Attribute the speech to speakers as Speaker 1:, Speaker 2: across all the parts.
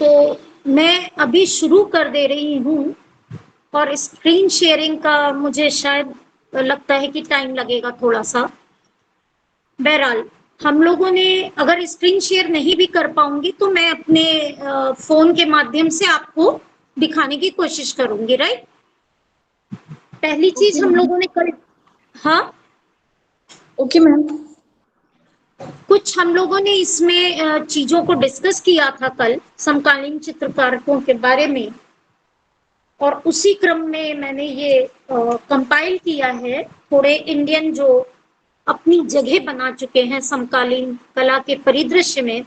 Speaker 1: तो मैं अभी शुरू कर दे रही हूँ और स्क्रीन शेयरिंग का मुझे शायद लगता है कि टाइम लगेगा थोड़ा सा। बहरहाल हम लोगों ने अगर स्क्रीन शेयर नहीं भी कर पाऊंगी तो मैं अपने फोन के माध्यम से आपको दिखाने की कोशिश करूंगी, राइट। पहली चीज हम लोगों ने कल, हाँ
Speaker 2: ओके मैम।
Speaker 1: कुछ हम लोगों ने इसमें चीजों को डिस्कस किया था कल, समकालीन चित्रकारों के बारे में, और उसी क्रम में मैंने ये कंपाइल किया है थोड़े इंडियन जो अपनी जगह बना चुके हैं समकालीन कला के परिदृश्य में।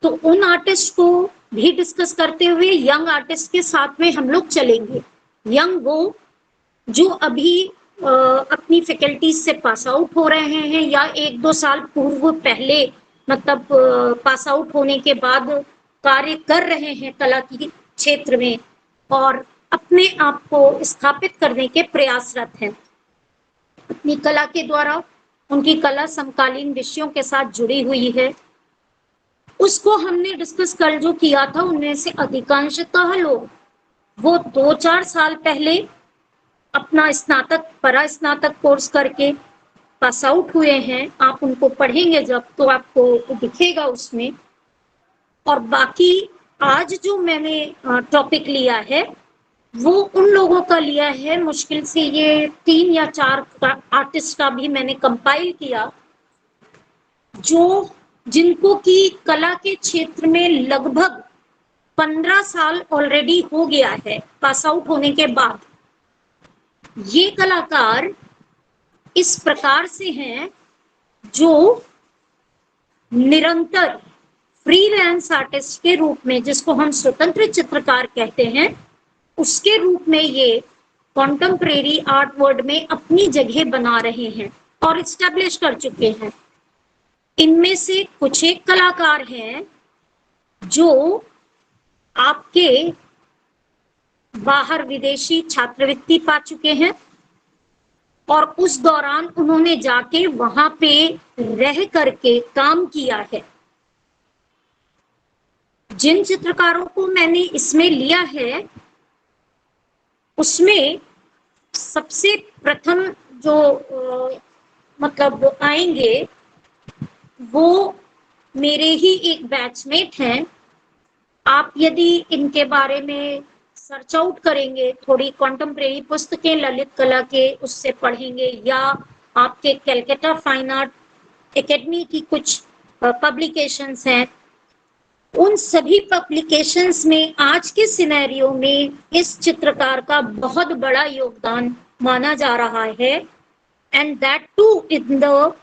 Speaker 1: तो उन आर्टिस्ट को भी डिस्कस करते हुए यंग आर्टिस्ट के साथ में हम लोग चलेंगे। यंग वो जो अभी अपनी फैकल्टीज से पास आउट हो रहे हैं या 1-2 साल पूर्व पहले मतलब पास आउट होने के बाद कार्य कर रहे हैं कला की क्षेत्र में और अपने आप को स्थापित करने के प्रयासरत हैं। अपनी कला के द्वारा उनकी कला समकालीन विषयों के साथ जुड़ी हुई है। उसको हमने डिस्कस कल जो किया था उनमें से अधिकांशतः लोग वो 2-4 साल पहले अपना स्नातक परास्नातक कोर्स करके पास आउट हुए हैं। आप उनको पढ़ेंगे जब तो आपको दिखेगा उसमें। और बाकी आज जो मैंने टॉपिक लिया है वो उन लोगों का लिया है, मुश्किल से ये 3 या 4 आर्टिस्ट का भी मैंने कंपाइल किया, जो जिनको की कला के क्षेत्र में लगभग 15 साल ऑलरेडी हो गया है पास आउट होने के बाद। ये कलाकार इस प्रकार से हैं जो निरंतर फ्रीलांस आर्टिस्ट के रूप में, जिसको हम स्वतंत्र चित्रकार कहते हैं, उसके रूप में ये कॉन्टेम्परेरी आर्ट वर्ल्ड में अपनी जगह बना रहे हैं और इस्टेब्लिश कर चुके हैं। इनमें से कुछ एक कलाकार हैं जो आपके बाहर विदेशी छात्रवृत्ति पा चुके हैं और उस दौरान उन्होंने जाके वहां पे रह करके काम किया है। जिन चित्रकारों को मैंने इसमें लिया है उसमें सबसे प्रथम जो मतलब आएंगे वो मेरे ही एक बैचमेट हैं। आप यदि इनके बारे में सर्च आउट करेंगे, थोड़ी कॉन्टेम्परेरी पुस्तकें ललित कला के उससे पढ़ेंगे या आपके कलकत्ता फाइन आर्ट एकेडमी की कुछ पब्लिकेशंस हैं, उन सभी पब्लिकेशंस में आज के सिनेरियो में इस चित्रकार का बहुत बड़ा योगदान माना जा रहा है, and that too in the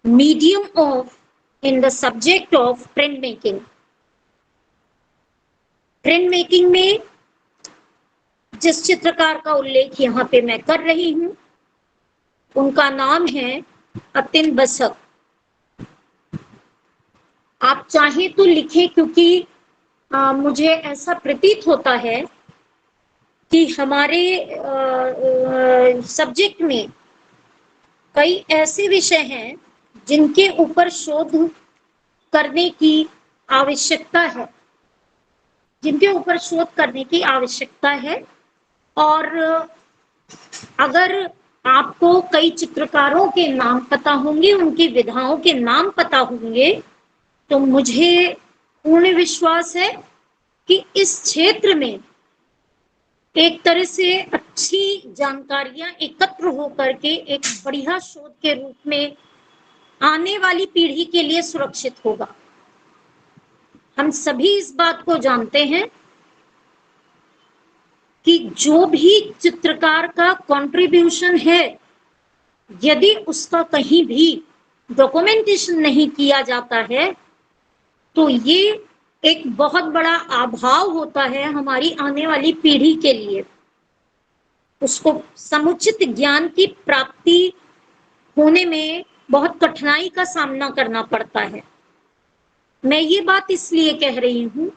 Speaker 1: medium of in the subject of print making. Print making में जिस चित्रकार का उल्लेख यहाँ पे मैं कर रही हूँ उनका नाम है अतिन बसक। आप चाहें तो लिखें, क्योंकि मुझे ऐसा प्रतीत होता है कि हमारे सब्जेक्ट में कई ऐसे विषय हैं जिनके ऊपर शोध करने की आवश्यकता है, जिनके ऊपर शोध करने की आवश्यकता है। और अगर आपको कई चित्रकारों के नाम पता होंगे, उनकी विधाओं के नाम पता होंगे, तो मुझे पूर्ण विश्वास है कि इस क्षेत्र में एक तरह से अच्छी जानकारियां एकत्र होकर के एक बढ़िया शोध के रूप में आने वाली पीढ़ी के लिए सुरक्षित होगा। हम सभी इस बात को जानते हैं कि जो भी चित्रकार का कंट्रीब्यूशन है, यदि उसका कहीं भी डॉक्यूमेंटेशन नहीं किया जाता है तो ये एक बहुत बड़ा अभाव होता है हमारी आने वाली पीढ़ी के लिए। उसको समुचित ज्ञान की प्राप्ति होने में बहुत कठिनाई का सामना करना पड़ता है। मैं ये बात इसलिए कह रही हूँ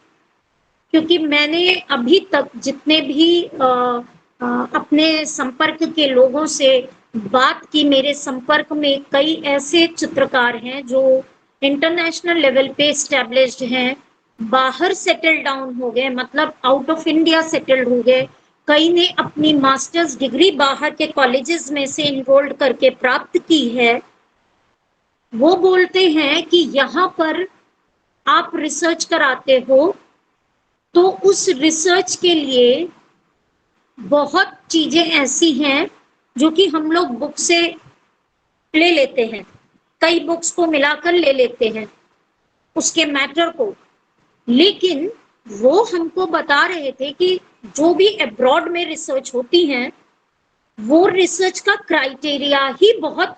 Speaker 1: क्योंकि मैंने अभी तक जितने भी अपने संपर्क के लोगों से बात की, मेरे संपर्क में कई ऐसे चित्रकार हैं जो इंटरनेशनल लेवल पे एस्टैब्लिश्ड हैं बाहर सेटल डाउन हो गए, मतलब आउट ऑफ इंडिया सेटल्ड हो गए, कई ने अपनी मास्टर्स डिग्री बाहर के कॉलेजेस में से इनरोल्ड करके प्राप्त की है, वो बोलते हैं कि यहाँ पर आप रिसर्च कराते हो तो उस रिसर्च के लिए बहुत चीजें ऐसी हैं जो कि हम लोग बुक से ले लेते हैं, कई बुक्स को मिलाकर ले लेते हैं उसके मैटर को, लेकिन वो हमको बता रहे थे कि जो भी अब्रॉड में रिसर्च होती हैं वो रिसर्च का क्राइटेरिया ही बहुत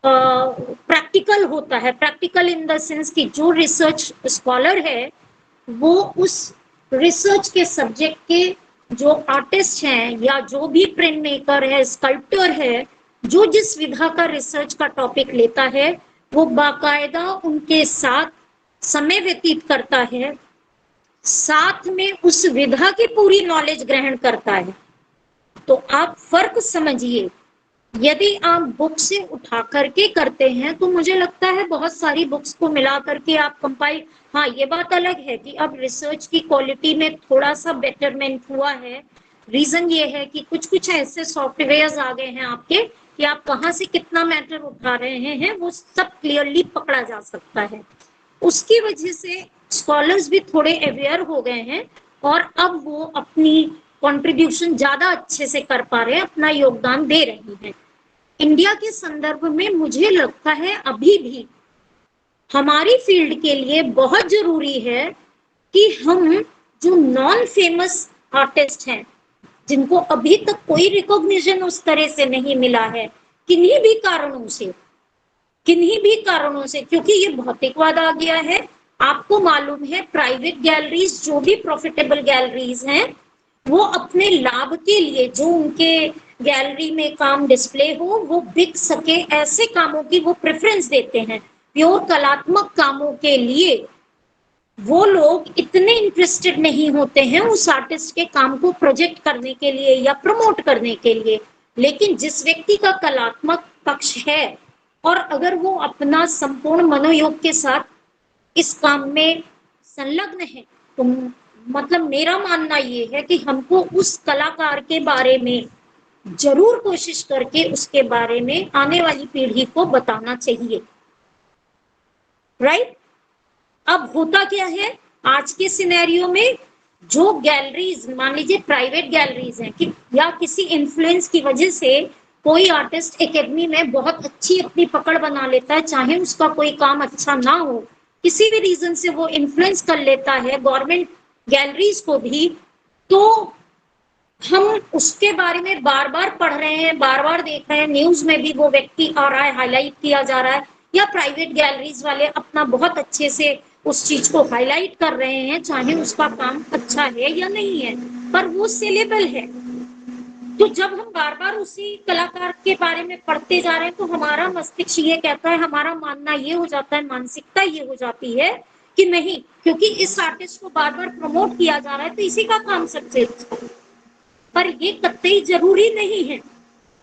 Speaker 1: प्रैक्टिकल होता है, प्रैक्टिकल इन द सेंस कि जो रिसर्च स्कॉलर है वो उस रिसर्च के सब्जेक्ट के जो आर्टिस्ट हैं या जो भी प्रिंट मेकर है, स्कल्प्टर है, जो जिस विधा का रिसर्च का टॉपिक लेता है वो बाकायदा उनके साथ समय व्यतीत करता है, साथ में उस विधा की पूरी नॉलेज ग्रहण करता है। तो आप फर्क समझिए, यदि आप बुक से उठा करके करते हैं तो मुझे लगता है बहुत सारी बुक्स को मिला करके आप कंपाइल, हाँ ये बात अलग है कि अब रिसर्च की क्वालिटी में थोड़ा सा बेटरमेंट हुआ है। रीजन ये है कि कुछ कुछ ऐसे सॉफ्टवेयर आ गए हैं आपके कि आप कहाँ से कितना मैटर उठा रहे हैं वो सब क्लियरली पकड़ा जा सकता है। उसकी वजह से स्कॉलर्स भी थोड़े अवेयर हो गए हैं और अब वो अपनी कंट्रीब्यूशन ज्यादा अच्छे से कर पा रहे हैं, अपना योगदान दे रहे हैं। इंडिया के संदर्भ में मुझे लगता है अभी भी हमारी फील्ड के लिए बहुत जरूरी है कि हम जो नॉन फेमस आर्टिस्ट हैं, जिनको अभी तक कोई रिकॉग्निशन उस तरह से नहीं मिला है, किन्हीं भी कारणों से, किन्हीं भी कारणों से, क्योंकि ये भौतिकवाद आ गया है। आपको मालूम है प्राइवेट गैलरीज, जो भी प्रॉफिटेबल गैलरीज हैं, वो अपने लाभ के लिए जो उनके गैलरी में काम डिस्प्ले हो वो बिक सके ऐसे कामों की वो प्रेफरेंस देते हैं। प्योर कलात्मक कामों के लिए वो लोग इतने इंटरेस्टेड नहीं होते हैं उस आर्टिस्ट के काम को प्रोजेक्ट करने के लिए या प्रमोट करने के लिए। लेकिन जिस व्यक्ति का कलात्मक पक्ष है और अगर वो अपना संपूर्ण मनोयोग के साथ इस काम में संलग्न है तो मतलब मेरा मानना ये है कि हमको उस कलाकार के बारे में जरूर कोशिश करके उसके बारे में आने वाली पीढ़ी को बताना चाहिए, राइट? अब होता क्या है आज के सिनेरियो में, जो गैलरीज मान लीजिए प्राइवेट गैलरीज हैं कि या किसी इन्फ्लुएंस की वजह से कोई आर्टिस्ट एकेडमी में बहुत अच्छी अपनी पकड़ बना लेता है, चाहे उसका कोई काम अच्छा ना हो, किसी भी रीजन से वो इन्फ्लुएंस कर लेता है गवर्नमेंट गैलरीज को भी, तो हम उसके बारे में बार बार पढ़ रहे हैं, बार बार देख रहे हैं, न्यूज में भी वो व्यक्ति आ रहा है, हाईलाइट किया जा रहा है, या प्राइवेट गैलरीज वाले अपना बहुत अच्छे से उस चीज को हाईलाइट कर रहे हैं, चाहे उसका काम अच्छा है या नहीं है, पर वो सेलेबल है। तो जब हम बार बार उसी कलाकार के बारे में पढ़ते जा रहे हैं तो हमारा मस्तिष्क ये कहता है, हमारा मानना ये हो जाता है, मानसिकता ये हो जाती है कि नहीं, क्योंकि इस आर्टिस्ट को बार बार प्रमोट किया जा रहा है तो इसी का काम सक्सेस। पर ये कतई जरूरी नहीं है।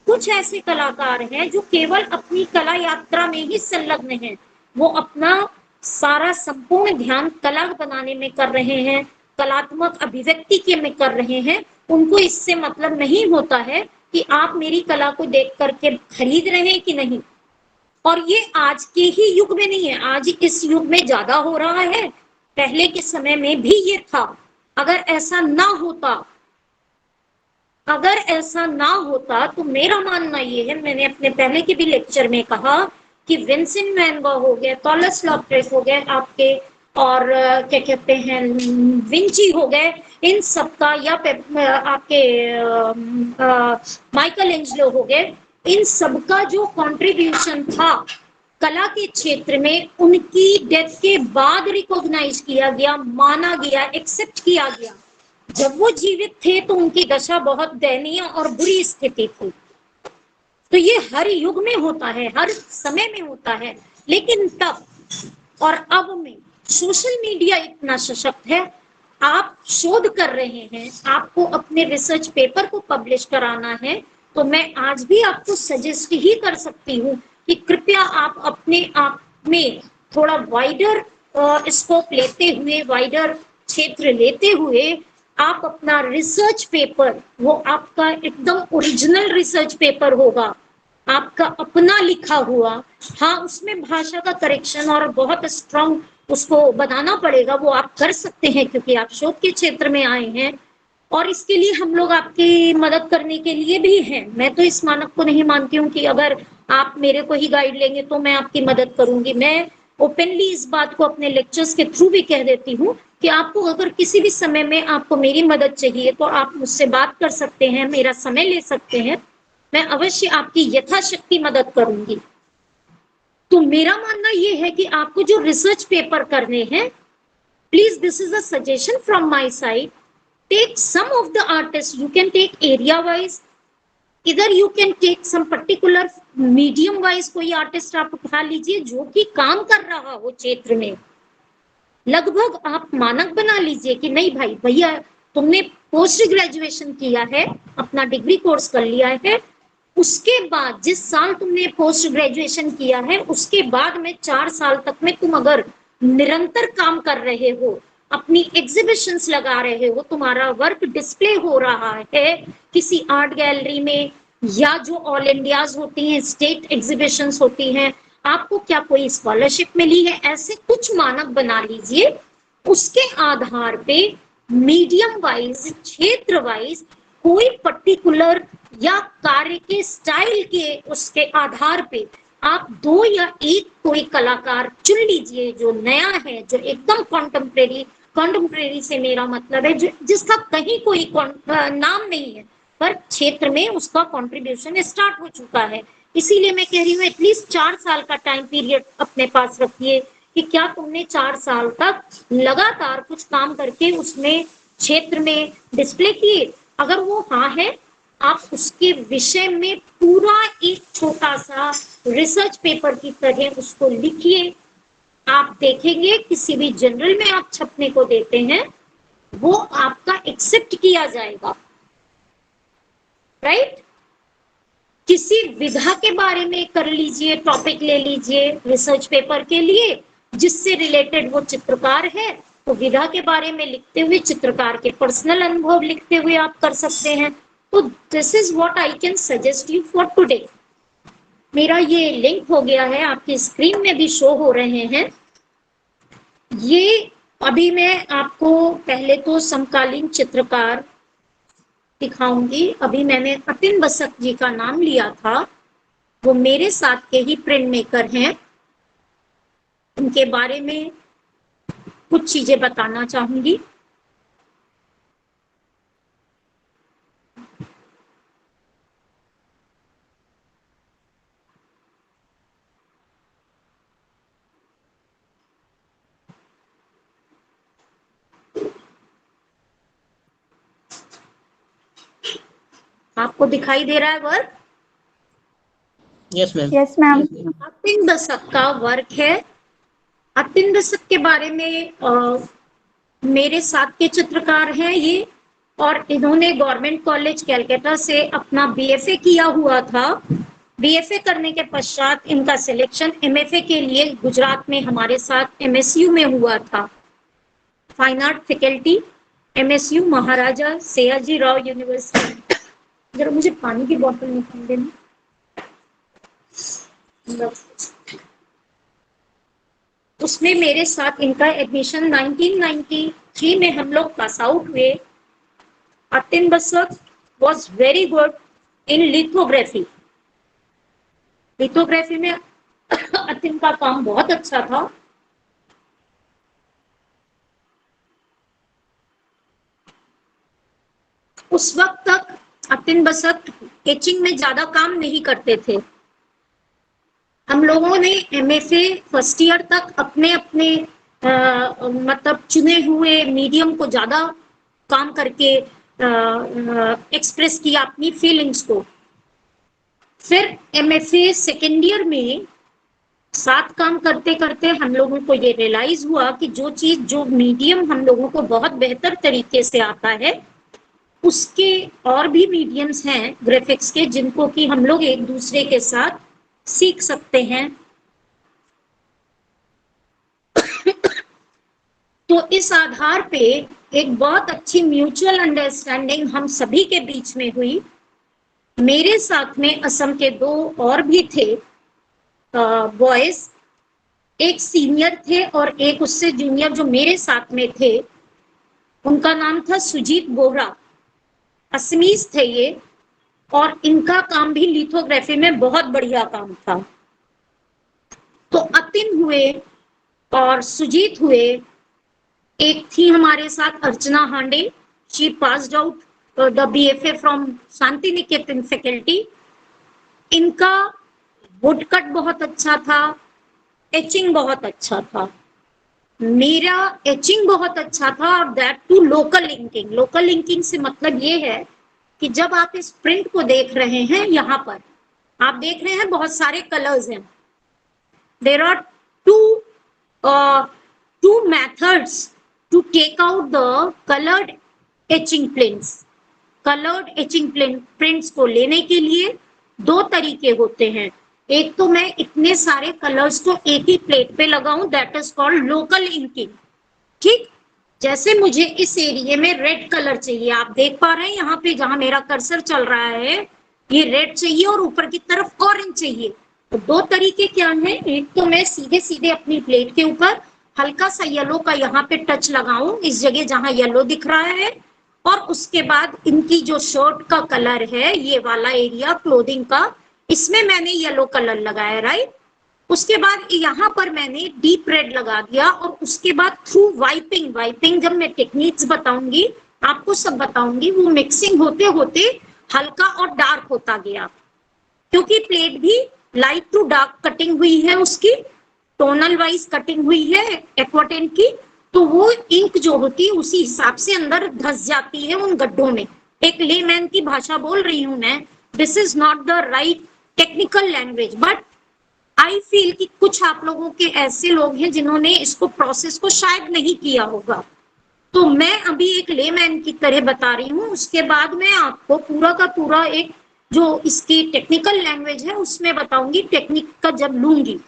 Speaker 1: कुछ ऐसे कलाकार हैं जो केवल अपनी कला यात्रा में ही संलग्न हैं, वो अपना सारा संपूर्ण ध्यान कला बनाने में कर रहे हैं, कलात्मक अभिव्यक्ति के में कर रहे हैं, उनको इससे मतलब नहीं होता है कि आप मेरी कला को देख करके खरीद रहे हैं कि नहीं। और ये आज के ही युग में नहीं है, आज इस युग में ज्यादा हो रहा है, पहले के समय में भी ये था। अगर ऐसा ना होता, अगर ऐसा ना होता तो मेरा मानना ये है, मैंने अपने पहले के भी लेक्चर में कहा कि विंसेंट वैन गॉग हो गए, पॉलस लॉफ्रेस हो गए आपके, और क्या कहते हैं विंची हो गए, इन सबका, या आपके माइकल एंजेलो हो गए, इन सबका जो कंट्रीब्यूशन था कला के क्षेत्र में, उनकी डेथ के बाद रिकॉग्नाइज किया गया, माना गया, एक्सेप्ट किया गया। जब वो जीवित थे तो उनकी दशा बहुत दयनीय और बुरी स्थिति थी। तो ये हर युग में होता है, हर समय में होता है, लेकिन तब और अब में सोशल मीडिया इतना सशक्त है, आप शोध कर रहे हैं, आपको अपने रिसर्च पेपर को पब्लिश कराना है, तो मैं आज भी आपको सजेस्ट ही कर सकती हूँ कि कृपया आप अपने आप में थोड़ा वाइडर स्कोप लेते हुए, वाइडर क्षेत्र लेते हुए आप अपना रिसर्च पेपर, वो आपका एकदम ओरिजिनल रिसर्च पेपर होगा, आपका अपना लिखा हुआ। हाँ, उसमें भाषा का करेक्शन और बहुत स्ट्रांग उसको बनाना पड़ेगा, वो आप कर सकते हैं क्योंकि आप शोध के क्षेत्र में आए हैं और इसके लिए हम लोग आपकी मदद करने के लिए भी हैं। मैं तो इस मानक को नहीं मानती हूँ कि अगर आप मेरे को ही गाइड लेंगे तो मैं आपकी मदद करूंगी। मैं ओपनली इस बात को अपने लेक्चर्स के थ्रू भी कह देती हूँ कि आपको अगर किसी भी समय में आपको मेरी मदद चाहिए तो आप मुझसे बात कर सकते हैं, मेरा समय ले सकते हैं, मैं अवश्य आपकी यथाशक्ति मदद करूंगी। तो मेरा मानना ये है कि आपको जो रिसर्च पेपर करने हैं, please this is a suggestion from my side, take some of the artists, you can take area wise, either you can take some particular medium wise, कोई आर्टिस्ट आप उठा लीजिए जो कि काम कर रहा हो क्षेत्र में। लगभग आप मानक बना लीजिए कि नहीं भाई, भैया तुमने पोस्ट ग्रेजुएशन किया है, अपना डिग्री कोर्स कर लिया है, उसके बाद जिस साल तुमने पोस्ट ग्रेजुएशन किया है उसके बाद में 4 साल तक में तुम अगर निरंतर काम कर रहे हो, अपनी एग्जीबिशंस लगा रहे हो, तुम्हारा वर्क डिस्प्ले हो रहा है किसी आर्ट गैलरी में, या जो ऑल इंडियाज होती हैं, स्टेट एग्जीबिशंस होती हैं, आपको क्या कोई स्कॉलरशिप मिली है, ऐसे कुछ मानक बना लीजिए। उसके आधार पे मीडियम वाइज, क्षेत्र वाइज कोई पर्टिकुलर या कार्य के स्टाइल के उसके आधार पे आप 2 या 1 कोई कलाकार चुन लीजिए जो नया है, जो एकदम कॉन्टेम्परेरी से मेरा मतलब है जिसका कहीं कोई नाम नहीं है पर क्षेत्र में उसका कंट्रीब्यूशन स्टार्ट हो चुका है। इसीलिए मैं कह रही हूँ एटलीस्ट 4 साल का टाइम पीरियड अपने पास रखिए कि क्या तुमने 4 साल तक लगातार कुछ काम करके उसमें क्षेत्र में डिस्प्ले किए। अगर वो हाँ है, आप उसके विषय में पूरा एक छोटा सा रिसर्च पेपर की तरह उसको लिखिए। आप देखेंगे किसी भी जर्नल में आप छपने को देते हैं, वो आपका एक्सेप्ट किया जाएगा, राइट। किसी विधा के बारे में कर लीजिए, टॉपिक ले लीजिए रिसर्च पेपर के लिए जिससे रिलेटेड वो चित्रकार है, तो विधा के बारे में लिखते हुए चित्रकार के पर्सनल अनुभव लिखते हुए आप कर सकते हैं। तो this is what I can suggest you for today. मेरा ये लिंक हो गया है, आपकी स्क्रीन में भी शो हो रहे हैं। ये अभी मैं आपको पहले तो समकालीन चित्रकार दिखाऊंगी। अभी मैंने अतिन बसक जी का नाम लिया था, वो मेरे साथ के ही प्रिंट मेकर हैं, उनके बारे में कुछ चीजें बताना चाहूंगी। आपको दिखाई दे रहा है work?
Speaker 3: Yes ma'am.
Speaker 2: Yes ma'am.
Speaker 1: Atin Basak का वर्क है। अतिन बसक के बारे में मेरे साथ के चित्रकार हैं ये, और इन्होंने गवर्नमेंट कॉलेज कैलकाटा से अपना बीएफए किया हुआ था। बीएफए करने के पश्चात इनका सिलेक्शन एमएफए के लिए गुजरात में हमारे साथ एमएसयू में हुआ था। फाइन आर्ट फैकल्टी, एमएसयू, महाराजा सयाजी राव यूनिवर्सिटी। जरा मुझे पानी की बोतल निकाल देना। उसमें मेरे साथ इनका एडमिशन 1993 में हम लोग पास आउट हुए। Atin Basak was very good in lithography. Lithography में अतिन का काम बहुत अच्छा था। उस वक्त तक अतिन बसक एचिंग में ज्यादा काम नहीं करते थे। हम लोगों ने एमएफए फर्स्ट ईयर तक अपने अपने मतलब चुने हुए मीडियम को ज्यादा काम करके एक्सप्रेस किया अपनी फीलिंग्स को। फिर एमएफए सेकेंड ईयर में साथ काम करते करते हम लोगों को ये रियलाइज हुआ कि जो मीडियम हम लोगों को बहुत बेहतर तरीके से आता है, उसके और भी मीडियम्स हैं ग्राफिक्स के जिनको कि हम लोग एक दूसरे के साथ सीख सकते हैं। तो इस आधार पे एक बहुत अच्छी म्यूचुअल अंडरस्टैंडिंग हम सभी के बीच में हुई। मेरे साथ में असम के 2 और भी थे बॉयज, एक सीनियर थे और एक उससे जूनियर जो मेरे साथ में थे। उनका नाम था सुजीत बोहरा, असमीज थे ये, और इनका काम भी लिथोग्राफी में बहुत बढ़िया काम था। तो अतिन हुए और सुजीत हुए। एक थी हमारे साथ Archana Hande, she passed out the BFA from Shanti Niketan faculty. इनका वुडकट बहुत अच्छा था, एचिंग बहुत अच्छा था। मेरा एचिंग बहुत अच्छा था और that too local inking. Local inking से मतलब ये है कि जब आप इस प्रिंट को देख रहे हैं, यहाँ पर आप देख रहे हैं बहुत सारे कलर्स हैं। There are two methods to take out the colored etching prints. Colored etching prints को लेने के लिए 2 तरीके होते हैं। एक तो मैं इतने सारे कलर्स को एक ही प्लेट पे लगाऊं, that is called local inking. ठीक, जैसे मुझे इस एरिया में रेड कलर चाहिए, आप देख पा रहे हैं यहाँ पे जहां मेरा कर्सर चल रहा है, ये रेड चाहिए और ऊपर की तरफ ऑरेंज चाहिए। तो 2 तरीके क्या हैं, एक तो मैं सीधे सीधे अपनी प्लेट के ऊपर हल्का सा येलो का यहाँ पे टच लगाऊं, इस जगह जहां येलो दिख रहा है, और उसके बाद इनकी जो शर्ट का कलर है, ये वाला एरिया क्लोथिंग का, इसमें मैंने येलो कलर लगाया, राइट। उसके बाद यहाँ पर मैंने डीप रेड लगा दिया और उसके बाद थ्रू वाइपिंग जब मैं टेक्निक्स बताऊंगी, आपको सब बताऊंगी, वो मिक्सिंग होते होते हल्का और डार्क होता गया, क्योंकि प्लेट भी लाइट टू डार्क कटिंग हुई है, उसकी टोनल वाइज कटिंग हुई है एक्वाटेंट की, तो वो इंक जो होती है उसी हिसाब से अंदर धस जाती है उन गड्ढों में। एक लेमैन की भाषा बोल रही हूं मैं, this is not the right technical language, but I feel कि कुछ आप लोगों के ऐसे लोग हैं जिन्होंने इसको प्रोसेस को शायद नहीं किया होगा, तो मैं अभी एक लेमैन की तरह बता रही हूँ। उसके बाद मैं आपको पूरा का पूरा एक जो इसकी टेक्निकल लैंग्वेज है उसमें बताऊंगी, टेक्निक का जब लूंगी।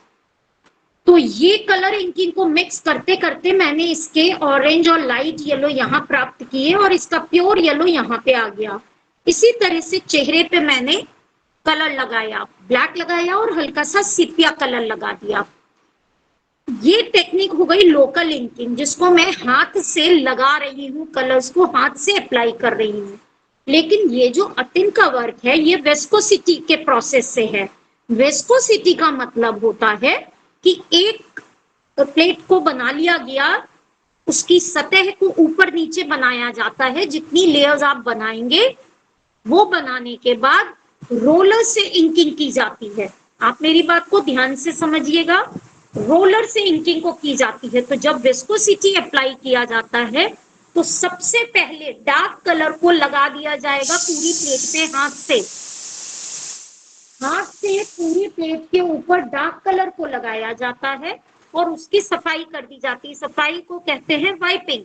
Speaker 1: तो ये कलर इंकिंग को मिक्स करते करते मैंने इसके ऑरेंज और लाइट येलो यहाँ प्राप्त किए और इसका प्योर येलो यहाँ पे आ गया। इसी तरह से चेहरे पे मैंने कलर लगाया, ब्लैक लगाया और हल्का सा सिपिया कलर लगा दिया। ये टेक्निक हो गई लोकल इंकिंग, जिसको मैं हाथ से लगा रही हूँ, कलर्स को हाथ से अप्लाई कर रही हूँ। लेकिन ये जो अतिन का वर्क है, ये वेस्कोसिटी के प्रोसेस से है। वेस्कोसिटी का मतलब होता है कि एक प्लेट को बना लिया गया, उसकी सतह को ऊपर नीचे बनाया जाता है, जितनी लेयर्स आप बनाएंगे वो बनाने के बाद रोलर से इंकिंग की जाती है। आप मेरी बात को ध्यान से समझिएगा, रोलर से इंकिंग को की जाती है। तो जब विस्कोसिटी अप्लाई किया जाता है तो सबसे पहले डार्क कलर को लगा दिया जाएगा पूरी प्लेट पे, हाथ से पूरी प्लेट के ऊपर डार्क कलर को लगाया जाता है और उसकी सफाई कर दी जाती है। सफाई को कहते हैं वाइपिंग।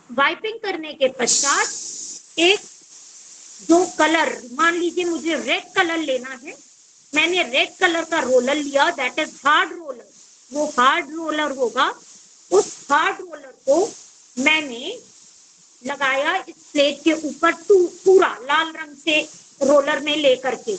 Speaker 1: वाइपिंग करने के पश्चात एक जो कलर, मान लीजिए मुझे रेड कलर लेना है, मैंने रेड कलर का रोलर लिया, दैट इज हार्ड रोलर, वो हार्ड रोलर होगा। उस हार्ड रोलर को मैंने लगाया इस प्लेट के ऊपर, पूरा लाल रंग से रोलर में लेकर के,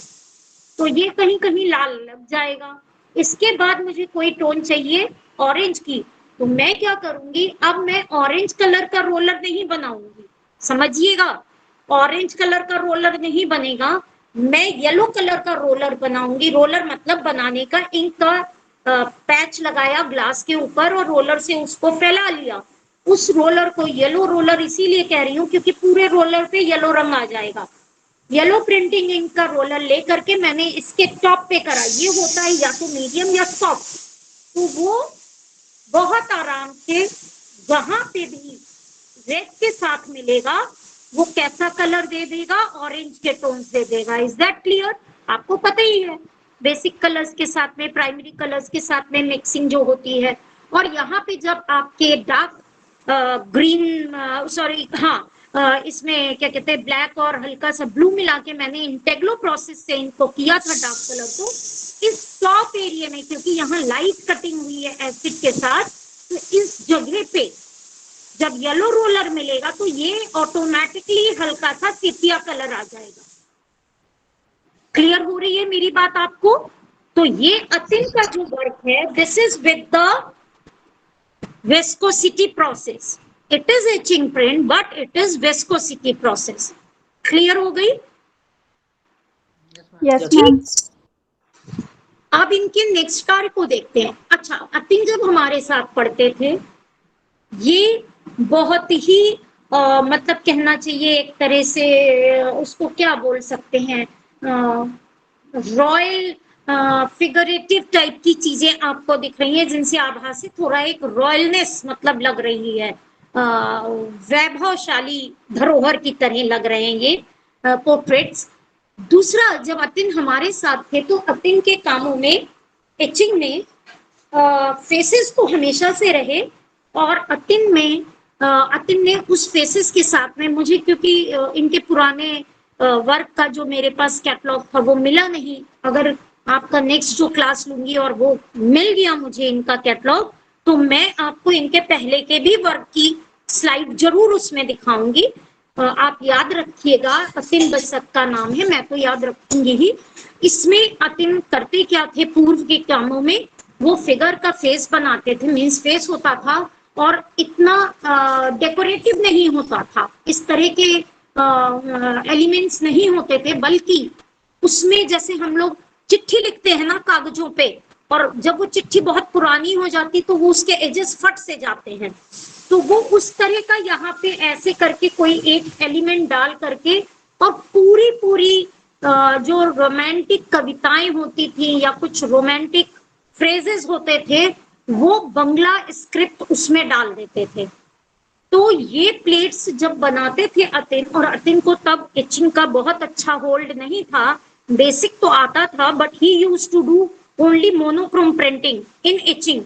Speaker 1: तो ये कहीं कहीं लाल लग जाएगा। इसके बाद मुझे कोई टोन चाहिए ऑरेंज की, तो मैं क्या करूंगी, अब मैं ऑरेंज कलर का रोलर नहीं बनाऊंगी, समझिएगा, ऑरेंज कलर का रोलर नहीं बनेगा, मैं येलो कलर का रोलर बनाऊंगी। रोलर मतलब बनाने का, इंक का पैच लगाया ग्लास के ऊपर और रोलर से उसको फैला लिया। उस रोलर को येलो रोलर इसीलिए कह रही हूँ क्योंकि पूरे रोलर पे येलो रंग आ जाएगा। येलो प्रिंटिंग इंक का रोलर लेकर के मैंने इसके टॉप पे करा। ये होता है या तो मीडियम या सॉफ्ट, तो वो बहुत आराम से जहां पे भी रेड के साथ मिलेगा वो कैसा कलर दे देगा, ऑरेंज के टोन्स दे देगा। Is that clear? आपको पता ही है बेसिक कलर्स के साथ में प्राइमरी कलर्स के साथ में मिक्सिंग जो होती है। और यहाँ पे जब आपके डार्क ग्रीन, सॉरी इसमें क्या कहते हैं, ब्लैक और हल्का सा ब्लू मिला के मैंने इंटेग्लो प्रोसेस से इनको किया था डार्क कलर को। इस टॉप एरिया में क्योंकि यहाँ लाइट कटिंग हुई है एसिड के साथ, तो इस जगह पे जब येलो रोलर मिलेगा तो ये ऑटोमेटिकली हल्का सा सिपिया कलर आ जाएगा। क्लियर हो रही है मेरी बात आपको? तो ये अतिन का जो वर्क है, this is with the viscosity process. It is etching print, but it is viscosity process. Clear हो गई?
Speaker 2: Yes, ma'am.
Speaker 1: अब इनके नेक्स्ट कार्य को देखते हैं। अच्छा, अतिन जब हमारे साथ पढ़ते थे, ये बहुत ही मतलब कहना चाहिए एक तरह से उसको क्या बोल सकते हैं, रॉयल फिगरेटिव टाइप की चीजें आपको दिख रही हैं, जिनसे आभासित हो रहा है एक रॉयलनेस मतलब लग रही है, वैभवशाली धरोहर की तरह लग रहे हैं ये पोर्ट्रेट्स। दूसरा, जब अतिन हमारे साथ थे तो अतिन के कामों में, एचिंग में फेसेस तो हमेशा से रहे, और अतिन ने उस फेसेस के साथ में मुझे, क्योंकि इनके पुराने वर्क का जो मेरे पास कैटलॉग था वो मिला नहीं, अगर आपका नेक्स्ट जो क्लास लूंगी और वो मिल गया मुझे इनका कैटलॉग, तो मैं आपको इनके पहले के भी वर्क की स्लाइड जरूर उसमें दिखाऊंगी। आप याद रखिएगा, अतिन बसत का नाम है, मैं तो याद रखूंगी ही। इसमें अतिन करते क्या थे पूर्व के कामों में, वो फिगर का फेस बनाते थे, मीन्स फेस होता था और इतना डेकोरेटिव नहीं होता था, इस तरह के एलिमेंट्स नहीं होते थे, बल्कि उसमें जैसे हम लोग चिट्ठी लिखते हैं ना कागजों पे, और जब वो चिट्ठी बहुत पुरानी हो जाती तो वो उसके एजेस फट से जाते हैं, तो वो उस तरह का यहाँ पे ऐसे करके कोई एक एलिमेंट डाल करके, और पूरी जो रोमांटिक कविताएं होती थी या कुछ रोमांटिक फ्रेजेस होते थे, वो बंगला स्क्रिप्ट उसमें डाल देते थे। तो ये प्लेट्स जब बनाते थे अतिन, और अतिन को तब एचिंग का बहुत अच्छा होल्ड नहीं था, बेसिक तो आता था, but he used to do only monochrome printing in etching.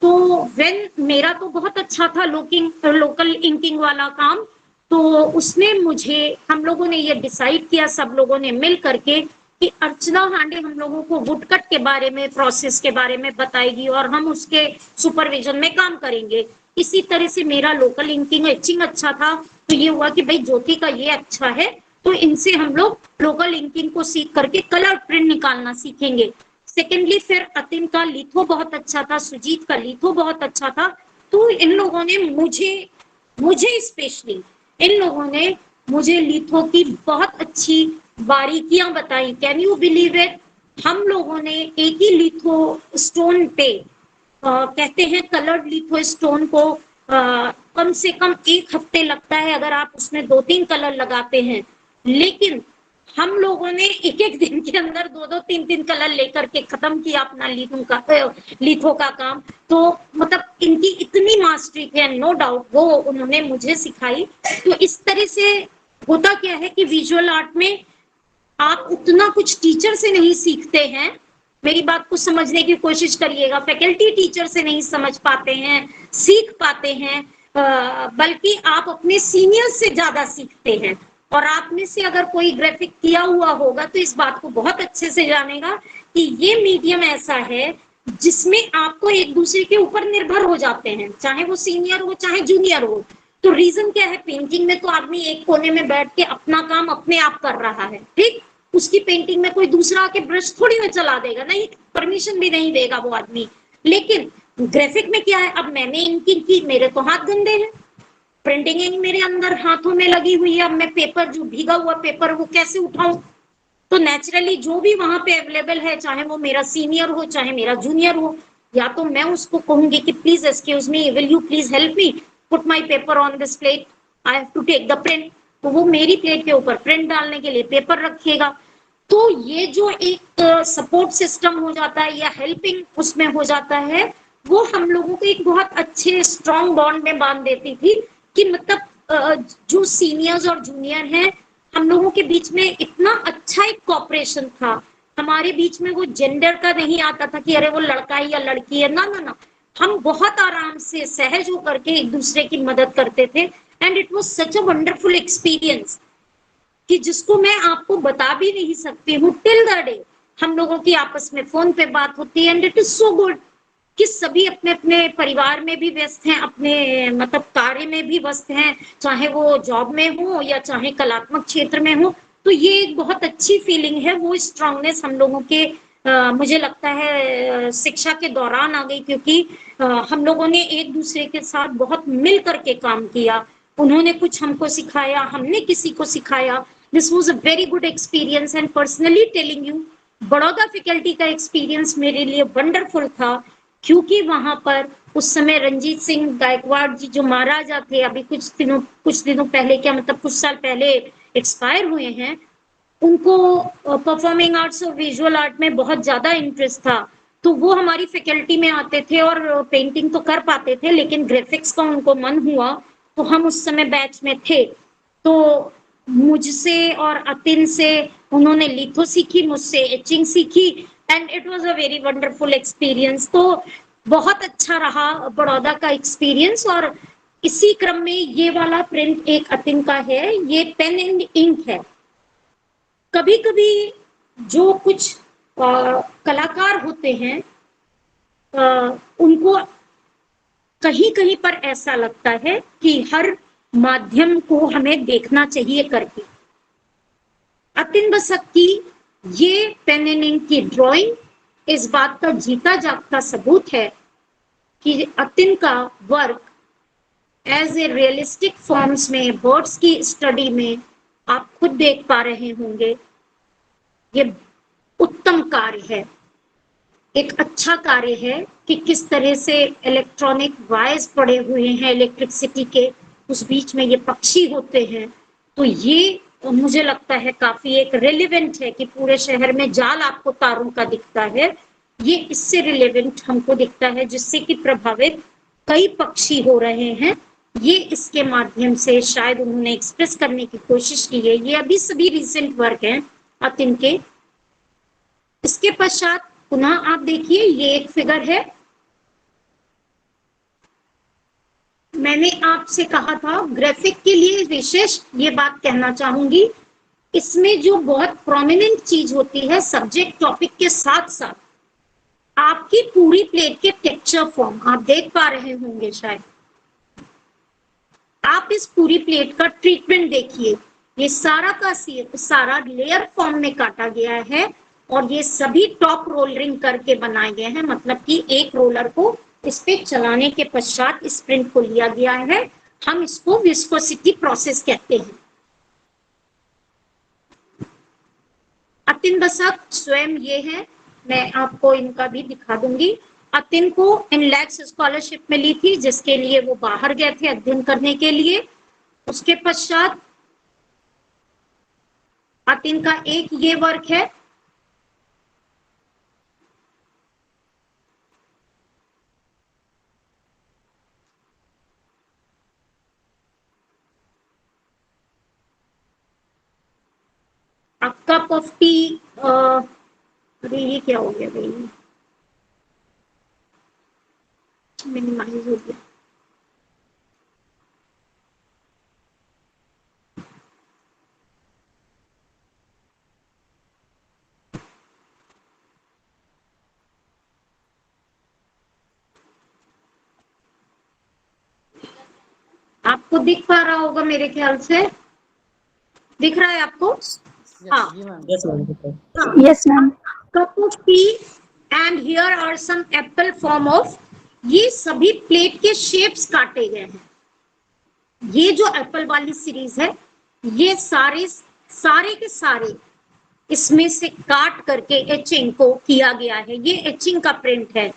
Speaker 1: तो व्हेन मेरा तो बहुत अच्छा था लोकल इंकिंग वाला काम, तो उसने मुझे, हम लोगों ने ये डिसाइड किया सब लोगों ने मिल करके कि अर्चना हांडे हम लोगों को वुडकट के बारे में, प्रोसेस के बारे में बताएगी और हम उसके सुपरविजन में काम करेंगे। इसी तरह से मेरा लोकल इंकिंग एचिंग अच्छा था, तो ये हुआ कि भाई ज्योति का ये अच्छा है, तो इनसे हम लोग लोकल इंकिंग को सीख करके कलर प्रिंट निकालना सीखेंगे। सेकेंडली, फिर अतिन का लिथो बहुत अच्छा था, सुजीत का लिथो बहुत अच्छा था, तो इन लोगों ने मुझे स्पेशली इन लोगों ने मुझे लिथो की बहुत अच्छी बारीकियां बताई। Can you believe it? हम लोगों ने एक ही लिथो स्टोन पे, कहते हैं कलर्ड लिथो स्टोन को कम से कम 1 हफ्ते लगता है अगर आप उसमें 2-3 कलर लगाते हैं, लेकिन हम लोगों ने एक दिन के अंदर 2-2, 3-3 कलर लेकर के खत्म किया अपना लिथो का काम। तो मतलब इनकी इतनी मास्टरी है, नो डाउट, वो उन्होंने मुझे सिखाई। तो इस तरह से होता क्या है कि विजुअल आर्ट में आप उतना कुछ टीचर से नहीं सीखते हैं, मेरी बात को समझने की कोशिश करिएगा, फैकल्टी टीचर से नहीं समझ पाते हैं, सीख पाते हैं, बल्कि आप अपने सीनियर से ज्यादा सीखते हैं। और आप में से अगर कोई ग्राफिक किया हुआ होगा तो इस बात को बहुत अच्छे से जानेगा कि ये मीडियम ऐसा है जिसमें आपको एक दूसरे के ऊपर निर्भर हो जाते हैं, चाहे वो सीनियर हो चाहे जूनियर हो। तो रीजन क्या है, पेंटिंग में तो आदमी एक कोने में बैठ के अपना काम अपने आप कर रहा है, ठीक, उसकी पेंटिंग में कोई दूसरा आके ब्रश थोड़ी ना चला देगा, नहीं, परमिशन भी नहीं देगा वो आदमी। लेकिन ग्राफिक में क्या है, अब मैंने इंकिंग की, मेरे तो हाथ गंदे हैं, प्रिंटिंग इंक मेरे अंदर हाथों में लगी हुई है, अब मैं पेपर, जो भीगा हुआ पेपर, वो कैसे उठाऊं? तो नेचुरली जो भी वहां पे अवेलेबल है, चाहे वो मेरा सीनियर हो चाहे मेरा जूनियर हो, या तो मैं उसको कहूंगी कि please excuse me, will you please help me put my paper on this plate, I have to take the print. तो वो मेरी प्लेट के ऊपर प्रिंट डालने के लिए पेपर रखेगा। तो ये जो एक सपोर्ट सिस्टम हो जाता है या हेल्पिंग उसमें हो जाता है, वो हम लोगों को एक बहुत अच्छे स्ट्रॉन्ग बॉन्ड में बांध देती थी कि मतलब जो सीनियर्स और जूनियर हैं, हम लोगों के बीच में इतना अच्छा एक कॉपरेशन था। हमारे बीच में वो जेंडर का नहीं आता था कि अरे वो लड़का है या लड़की है, ना ना ना, हम बहुत आराम से सहज होकर के एक दूसरे की मदद करते थे। And it was such a wonderful experience कि जिसको मैं आपको बता भी नहीं सकती हूँ। टिल द डे हम लोगों की आपस में फोन पे बात होती है, and it is so good कि सभी अपने अपने परिवार में भी व्यस्त हैं, अपने मतलब कार्य में भी व्यस्त हैं, चाहे वो जॉब में हो या चाहे कलात्मक क्षेत्र में हो, तो ये एक बहुत अच्छी फीलिंग है। वो स्ट्रांगनेस हम लोगों के मुझे लगता है शिक्षा के दौरान आ गई, क्योंकि हम लोगों ने एक दूसरे के साथ बहुत मिल करके काम किया। उन्होंने कुछ हमको सिखाया, हमने किसी को सिखाया। This was a very good experience and personally telling you, Baroda faculty का एक्सपीरियंस मेरे लिए वंडरफुल था, क्योंकि वहां पर उस समय रणजीत सिंह गायकवाड़ जी जो महाराजा थे, अभी कुछ दिनों पहले, क्या मतलब कुछ साल पहले एक्सपायर हुए हैं, उनको परफॉर्मिंग आर्ट्स और विजुअल आर्ट में बहुत ज्यादा इंटरेस्ट था। तो वो हमारी फैकल्टी में आते थे और पेंटिंग तो कर पाते थे, लेकिन ग्राफिक्स का उनको मन हुआ, तो हम उस समय बैच में थे। तो मुझसे और अतिन से उन्होंने लिथो सीखी, मुझसे एचिंग सीखी, and it was a very wonderful experience. तो बहुत अच्छा रहा बड़ौदा का एक्सपीरियंस। और इसी क्रम में ये वाला प्रिंट एक अतिन का है, ये पेन एंड इंक है। कभी कभी जो कुछ कलाकार होते हैं, उनको कहीं कहीं पर ऐसा लगता है कि हर माध्यम को हमें देखना चाहिए करके। अतिन बसक की ये पेन एंड इंक की ड्राइंग इस बात का जीता जागता सबूत है कि अतिन का work as a realistic forms में, बर्ड्स की स्टडी में आप खुद देख पा रहे होंगे, ये उत्तम कार्य है, एक अच्छा कार्य है कि किस तरह से इलेक्ट्रॉनिक वायर्स पड़े हुए हैं इलेक्ट्रिसिटी के, उस बीच में ये पक्षी होते हैं। तो ये मुझे लगता है काफी एक रिलेवेंट है कि पूरे शहर में जाल आपको तारों का दिखता है, ये इससे रिलेवेंट हमको दिखता है, जिससे कि प्रभावित कई पक्षी हो रहे हैं। ये इसके माध्यम से शायद उन्होंने एक्सप्रेस करने की कोशिश की है। ये अभी सभी रिसेंट वर्क हैं अतिन के। इसके पश्चात पुनः आप देखिए, ये एक फिगर है। मैंने आपसे कहा था ग्राफिक के लिए विशेष ये बात कहना चाहूंगी, इसमें जो बहुत प्रोमिनेंट चीज होती है सब्जेक्ट टॉपिक के साथ साथ आपकी पूरी प्लेट के टेक्सचर फॉर्म आप देख पा रहे होंगे शायद। आप इस पूरी प्लेट का ट्रीटमेंट देखिए, ये सारा का सारा लेयर फॉर्म में काटा गया है और ये सभी टॉप रोलरिंग करके बनाए गए हैं, मतलब कि एक रोलर को इस पे चलाने के पश्चात इस प्रिंट को लिया गया है। हम इसको विस्कोसिटी प्रोसेस कहते हैं। अतिन बसक स्वयं ये है, मैं आपको इनका भी दिखा दूंगी। अतिन को इनलैक्स स्कॉलरशिप मिली थी, जिसके लिए वो बाहर गए थे अध्ययन करने के लिए। उसके पश्चात अतिन का एक ये वर्क है, अ कप ऑफ टी। अरे ये क्या हो गया भाई, मिनिमाइज हो गया। आपको दिख पा रहा होगा मेरे ख्याल से, दिख रहा है आपको? हाँ
Speaker 3: Yes, ma'am.
Speaker 2: Yes, ma'am.
Speaker 1: Cup of tea and here are some apple form of, ये सभी प्लेट के शेप्स काटे गए हैं। ये जो एप्पल वाली सीरीज है, ये सारे के सारे इसमें से काट करके एचिंग को किया गया है। ये एचिंग का प्रिंट है।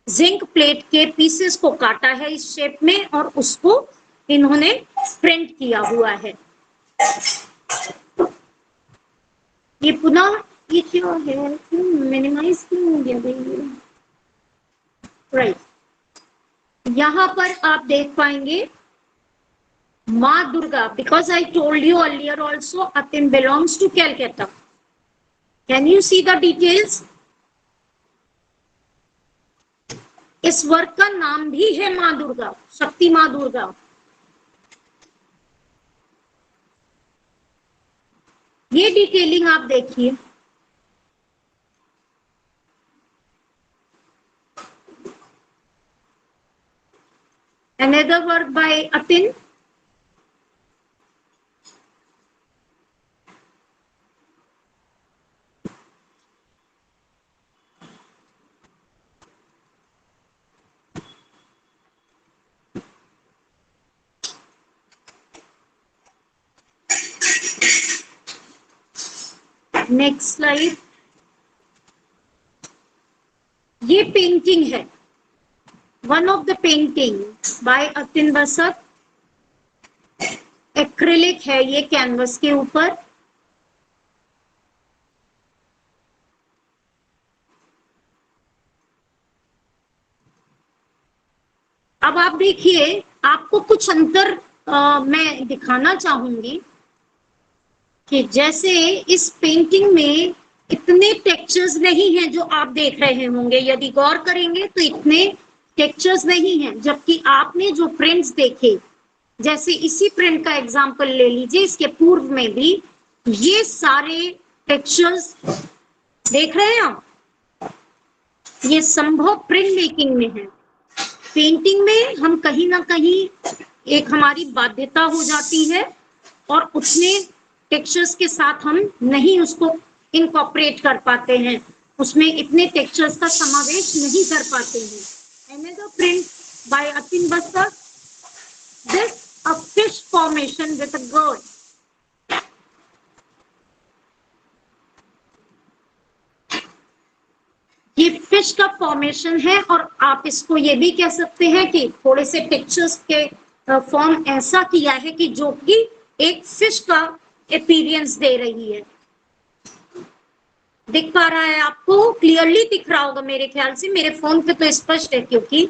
Speaker 1: जिंक प्लेट के पीसेस को काटा है इस शेप में और उसको इन्होंने प्रिंट किया हुआ है। ये पुनः ये क्या है, मिनिमाइज क्यों हो गया भाई? राइट, यहां पर आप देख पाएंगे माँ Durga, because I told you earlier also Atin belongs to Calcutta. Can you see the details? इस वर्क का नाम भी है माँ दुर्गा, शक्ति माँ दुर्गा। ये डिटेलिंग आप देखिए, Another work by Atin. Next slide. ये पेंटिंग है, one of the painting bye Atin Basak. Acrylic है ये कैनवस के ऊपर। अब आप देखिए, आपको कुछ अंतर मैं दिखाना चाहूंगी कि जैसे इस पेंटिंग में इतने टेक्सचर्स नहीं हैं जो आप देख रहे होंगे, यदि गौर करेंगे तो इतने टेक्सचर्स नहीं हैं, जबकि आपने जो प्रिंट्स देखे, जैसे इसी प्रिंट का एग्जांपल ले लीजिए, इसके पूर्व में भी ये सारे टेक्सचर्स देख रहे हैं आप, ये संभव प्रिंट मेकिंग में है। पेंटिंग में हम कहीं ना कहीं एक हमारी बाध्यता हो जाती है और उतने टेक्सचर्स के साथ हम नहीं उसको इनकॉर्पोरेट कर पाते हैं, उसमें इतने टेक्सचर्स का समावेश नहीं कर पाते हैं। Another print by Atin Basak, this a fish formation with a girl. ये फिश का फॉर्मेशन है और आप इसको ये भी कह सकते हैं कि थोड़े से पिक्चर्स के फॉर्म ऐसा किया है कि जो कि एक फिश का अपीयरेंस दे रही है। दिख पा रहा है आपको? क्लियरली दिख रहा होगा मेरे ख्याल से, मेरे फोन पे तो स्पष्ट है, क्योंकि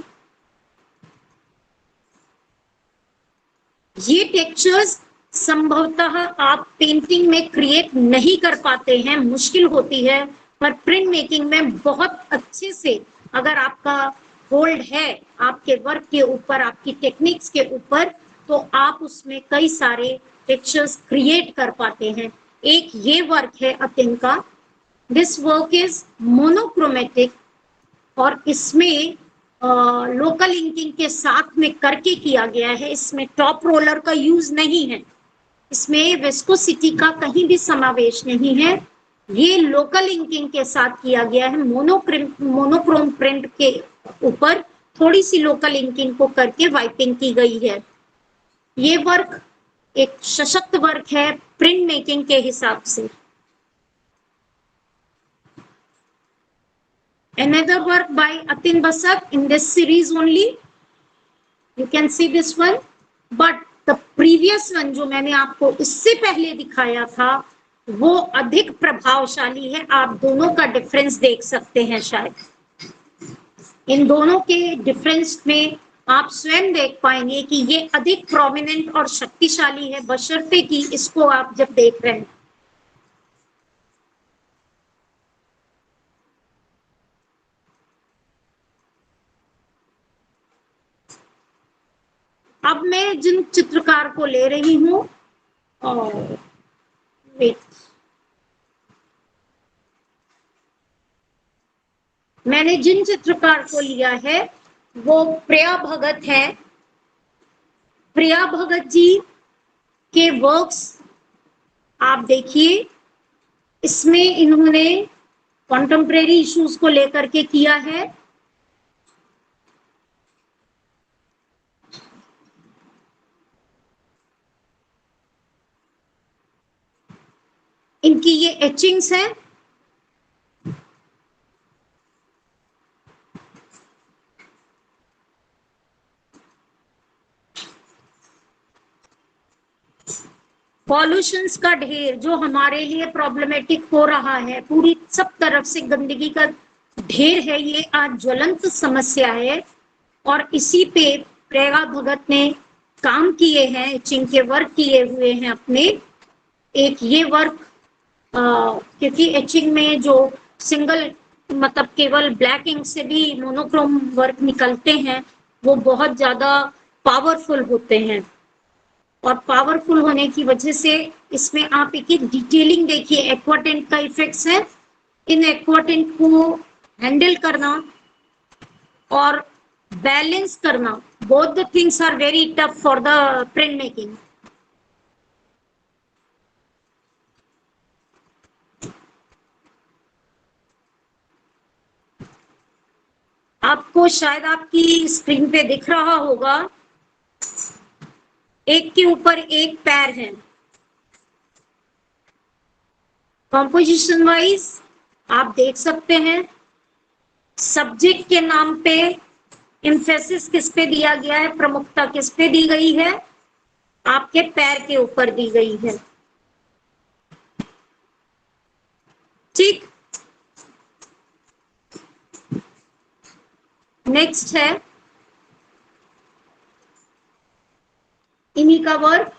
Speaker 1: ये टेक्सचर्स संभवतः आप पेंटिंग में क्रिएट नहीं कर पाते हैं, मुश्किल होती है, पर प्रिंट मेकिंग में बहुत अच्छे से अगर आपका होल्ड है आपके वर्क के ऊपर, आपकी टेक्निक्स के ऊपर, तो आप उसमें कई सारे टेक्सचर्स क्रिएट कर पाते हैं। एक ये वर्क है अतिन का, दिस वर्क इज मोनोक्रोमेटिक और इसमें लोकल इंकिंग के साथ में करके किया गया है। इसमें टॉप रोलर का यूज नहीं है, इसमें विस्कोसिटी का कहीं भी समावेश नहीं है। ये लोकल इंकिंग के साथ किया गया है, मोनोक्रोम प्रिंट के ऊपर थोड़ी सी लोकल इंकिंग को करके वाइपिंग की गई है। ये वर्क एक सशक्त वर्क है प्रिंट मेकिंग के हिसाब से। Another work by Atin Basak in this series only. You can see this one, but the previous one जो मैंने आपको इससे पहले दिखाया था वो अधिक प्रभावशाली है। आप दोनों का डिफरेंस देख सकते हैं, शायद इन दोनों के डिफरेंस में आप स्वयं देख पाएंगे कि ये अधिक प्रोमिनेंट और शक्तिशाली है, बशर्ते कि इसको आप जब देख रहे हैं। अब मैं जिन चित्रकार को ले रही हूं, और मैंने जिन चित्रकार को लिया है वो प्रिया भगत है। प्रिया भगत जी के वर्क्स आप देखिए, इसमें इन्होंने कॉन्टेम्परेरी इश्यूज को लेकर के किया है। इनकी ये एचिंग्स हैं, पॉल्यूशंस का ढेर जो हमारे लिए प्रॉब्लमेटिक हो रहा है, पूरी सब तरफ से गंदगी का ढेर है, ये आज ज्वलंत समस्या है और इसी पे प्रिया भगत ने काम किए हैं, एचिंग के वर्क किए हुए हैं अपने। एक ये वर्क क्योंकि एचिंग में जो सिंगल मतलब केवल ब्लैक इंक से भी मोनोक्रोम वर्क निकलते हैं वो बहुत ज्यादा पावरफुल होते हैं, और पावरफुल होने की वजह से इसमें आप एक डिटेलिंग देखिए, एक्वाटेंट का इफेक्ट्स है। इन एक्वाटेंट को हैंडल करना और बैलेंस करना both the things are very tough for the printmaking. आपको शायद आपकी स्क्रीन पे दिख रहा होगा, एक के ऊपर एक पैर है। कॉम्पोजिशन वाइज आप देख सकते हैं, सब्जेक्ट के नाम पे एम्फेसिस किस पे दिया गया है, प्रमुखता किस पे दी गई है, आपके पैर के ऊपर दी गई है। ठीक, नेक्स्ट है इन्हीं का वर्क,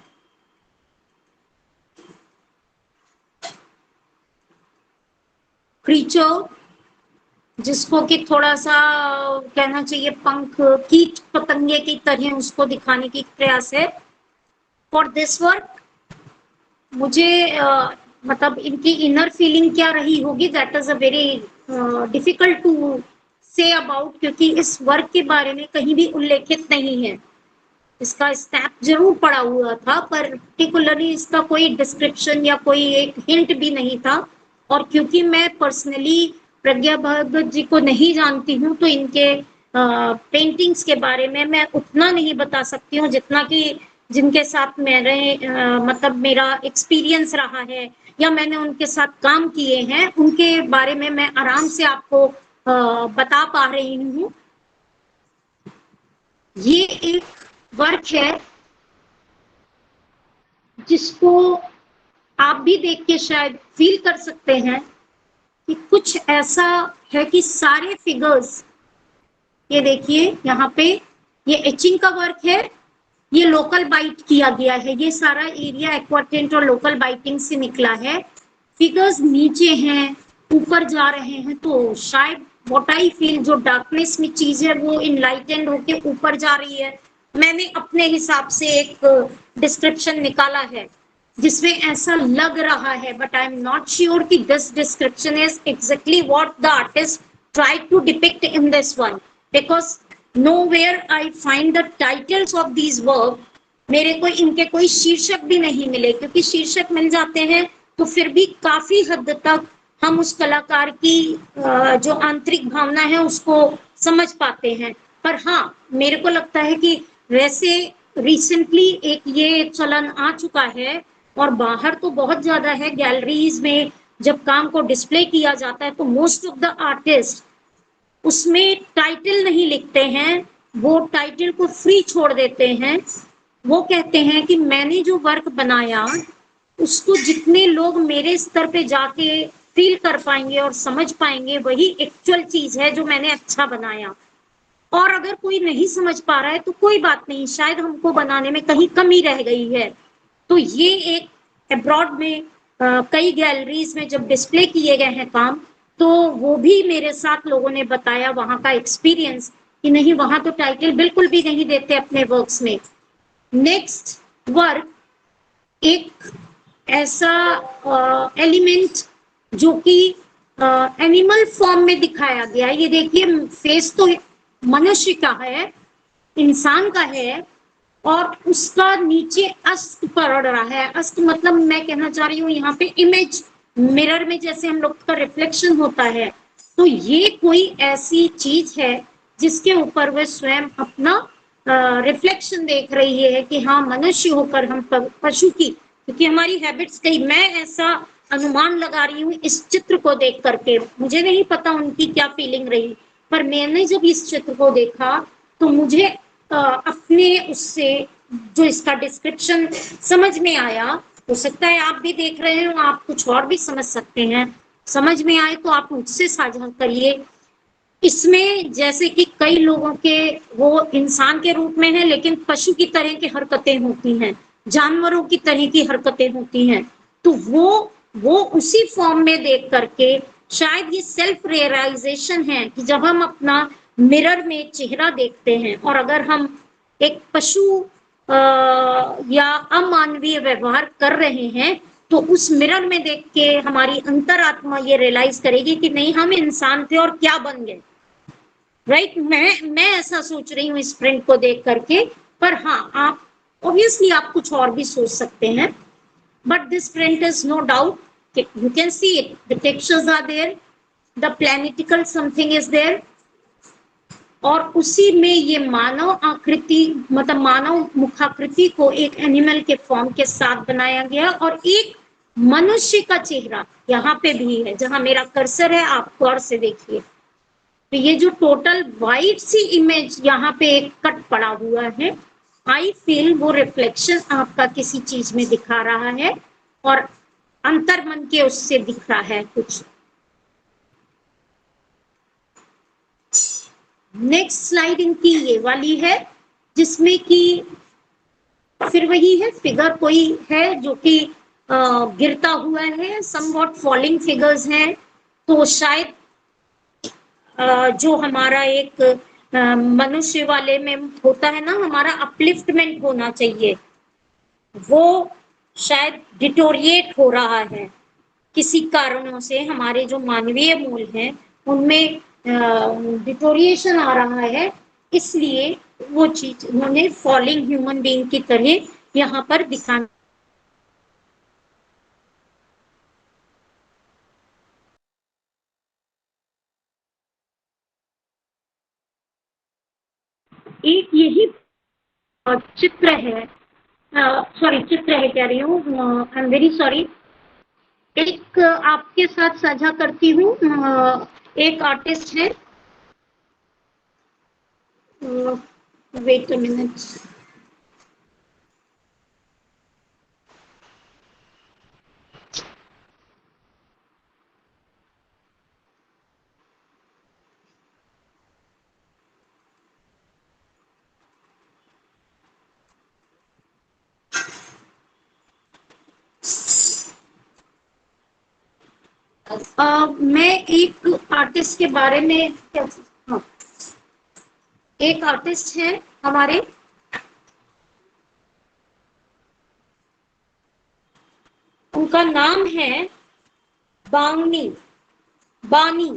Speaker 1: क्रीचर, जिसको कि थोड़ा सा कहना चाहिए पंख, कीट पतंगे की तरह उसको दिखाने की प्रयास है। फॉर दिस वर्क मुझे मतलब इनकी इनर फीलिंग क्या रही होगी, that is a very difficult to say about, क्योंकि इस वर्क के बारे में कहीं भी उल्लेखित नहीं है। इसका स्नैप जरूर पड़ा हुआ था, पर पर्टिकुलरली इसका कोई डिस्क्रिप्शन या कोई एक हिंट भी नहीं था। और क्योंकि मैं पर्सनली प्रज्ञा भागवत जी को नहीं जानती हूँ, तो इनके पेंटिंग्स के बारे में मैं उतना नहीं बता सकती हूँ जितना कि जिनके साथ मेरे मतलब मेरा एक्सपीरियंस रहा है या मैंने उनके साथ काम किए हैं, उनके बारे में मैं आराम से आपको बता पा रही हूँ। ये एक वर्क है जिसको आप भी देख के शायद फील कर सकते हैं कि कुछ ऐसा है कि सारे फिगर्स, ये देखिए यहाँ पे ये एचिंग का वर्क है, ये लोकल बाइट किया गया है, ये सारा एरिया एक्वाटेंट और लोकल बाइटिंग से निकला है। फिगर्स नीचे हैं, ऊपर जा रहे हैं, तो शायद व्हाट आई फील जो डार्कनेस में चीज है वो इनलाइटेंड होके ऊपर जा रही है। मैंने अपने हिसाब से एक डिस्क्रिप्शन निकाला है जिसमें ऐसा लग रहा है, but I am not sure कि this description is exactly what the artist tried to depict in this one, because nowhere I find the titles of these work। मेरे को इनके कोई शीर्षक भी नहीं मिले, क्योंकि शीर्षक मिल जाते हैं तो फिर भी काफी हद तक हम उस कलाकार की जो आंतरिक भावना है उसको समझ पाते हैं। पर हाँ, मेरे को लगता है कि वैसे रिसेंटली एक ये चलन आ चुका है और बाहर तो बहुत ज्यादा है, गैलरीज में जब काम को डिस्प्ले किया जाता है तो मोस्ट ऑफ द आर्टिस्ट उसमें टाइटल नहीं लिखते हैं, वो टाइटल को फ्री छोड़ देते हैं। वो कहते हैं कि मैंने जो वर्क बनाया उसको जितने लोग मेरे स्तर पे जाके फील कर पाएंगे और समझ पाएंगे वही एक्चुअल चीज है जो मैंने अच्छा बनाया। और अगर कोई नहीं समझ पा रहा है तो कोई बात नहीं, शायद हमको बनाने में कहीं कमी रह गई है। तो ये एक अब्रॉड में कई गैलरीज में जब डिस्प्ले किए गए हैं काम, तो वो भी मेरे साथ लोगों ने बताया वहां का एक्सपीरियंस कि नहीं, वहां तो टाइटल बिल्कुल भी नहीं देते अपने वर्क्स में। नेक्स्ट वर्क एक ऐसा एलिमेंट जो कि एनिमल फॉर्म में दिखाया गया है। ये देखिए, फेस तो मनुष्य का है, इंसान का है, और उसका नीचे अस्त पड़ रहा है। अस्त मतलब मैं कहना चाह रही हूँ यहाँ पे इमेज, मिरर में जैसे हम लोग का रिफ्लेक्शन होता है, तो ये कोई ऐसी चीज है जिसके ऊपर वह स्वयं अपना रिफ्लेक्शन देख रही है कि हाँ, मनुष्य होकर हम पशु की, क्योंकि हमारी हैबिट्स कई, मैं ऐसा अनुमान लगा रही हूँ इस चित्र को देख करके, मुझे नहीं पता उनकी क्या फीलिंग रही, पर मैंने जब इस चित्र को देखा तो मुझे अपने उससे जो इसका डिस्क्रिप्शन समझ में आया, हो सकता है आप भी देख रहे हो, आप कुछ और भी समझ सकते हैं, समझ में आए तो आप मुझसे साझा करिए। इसमें जैसे कि कई लोगों के वो इंसान के रूप में है लेकिन पशु की तरह की हरकतें होती हैं, जानवरों की तरह की हरकतें होती हैं, तो वो उसी फॉर्म में देख करके शायद ये सेल्फ रियलाइजेशन है कि जब हम अपना मिरर में चेहरा देखते हैं और अगर हम एक पशु या अमानवीय व्यवहार कर रहे हैं, तो उस मिरर में देख के हमारी अंतरात्मा ये रियलाइज करेगी कि नहीं, हम इंसान थे और क्या बन गए। राइट। मैं ऐसा सोच रही हूँ इस प्रिंट को देख करके, पर हाँ, आप ऑब्वियसली आप कुछ और भी सोच सकते हैं, but this print is no doubt, you can see it, the textures are there, the planetical something is there, और उसी में ये मानव आकृति, मतलब मानव मुखाकृति को एक एनिमल के फॉर्म के साथ बनाया गया, और एक मनुष्य का चेहरा यहाँ पे भी है, जहां मेरा कर्सर है, आप गौर से देखिए। तो ये जो टोटल वाइट सी इमेज यहाँ पे एक कट पड़ा हुआ है, आई फील वो रिफ्लेक्शन आपका किसी चीज में दिखा रहा है, और अंतर मन के उससे दिख रहा है कुछ। नेक्स्ट स्लाइड इनकी ये वाली है, जिसमें कि फिर वही है, फिगर कोई है जो कि गिरता हुआ है, समवॉट फॉलिंग फिगर्स हैं, तो शायद जो हमारा एक मनुष्य वाले में होता है ना, हमारा अपलिफ्टमेंट होना चाहिए, वो शायद डिटोरिएट हो रहा है किसी कारणों से, हमारे जो मानवीय मूल हैं उनमें डिटोरिएशन आ रहा है, इसलिए वो चीज उन्होंने फॉलिंग ह्यूमन बीइंग की तरह यहाँ पर दिखाना। एक यही चित्र है, सॉरी चित्र है कह रही हूँ, आई एम वेरी सॉरी, एक आपके साथ साझा करती हूँ, एक आर्टिस्ट है, वेट अ मिनट, मैं एक आर्टिस्ट के बारे में, हाँ, एक आर्टिस्ट है हमारे, उनका नाम है बानी, बानी,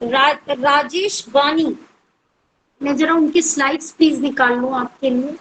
Speaker 1: राजेश बानी। मैं जरा उनकी स्लाइड्स प्लीज निकाल लूं आपके लिए।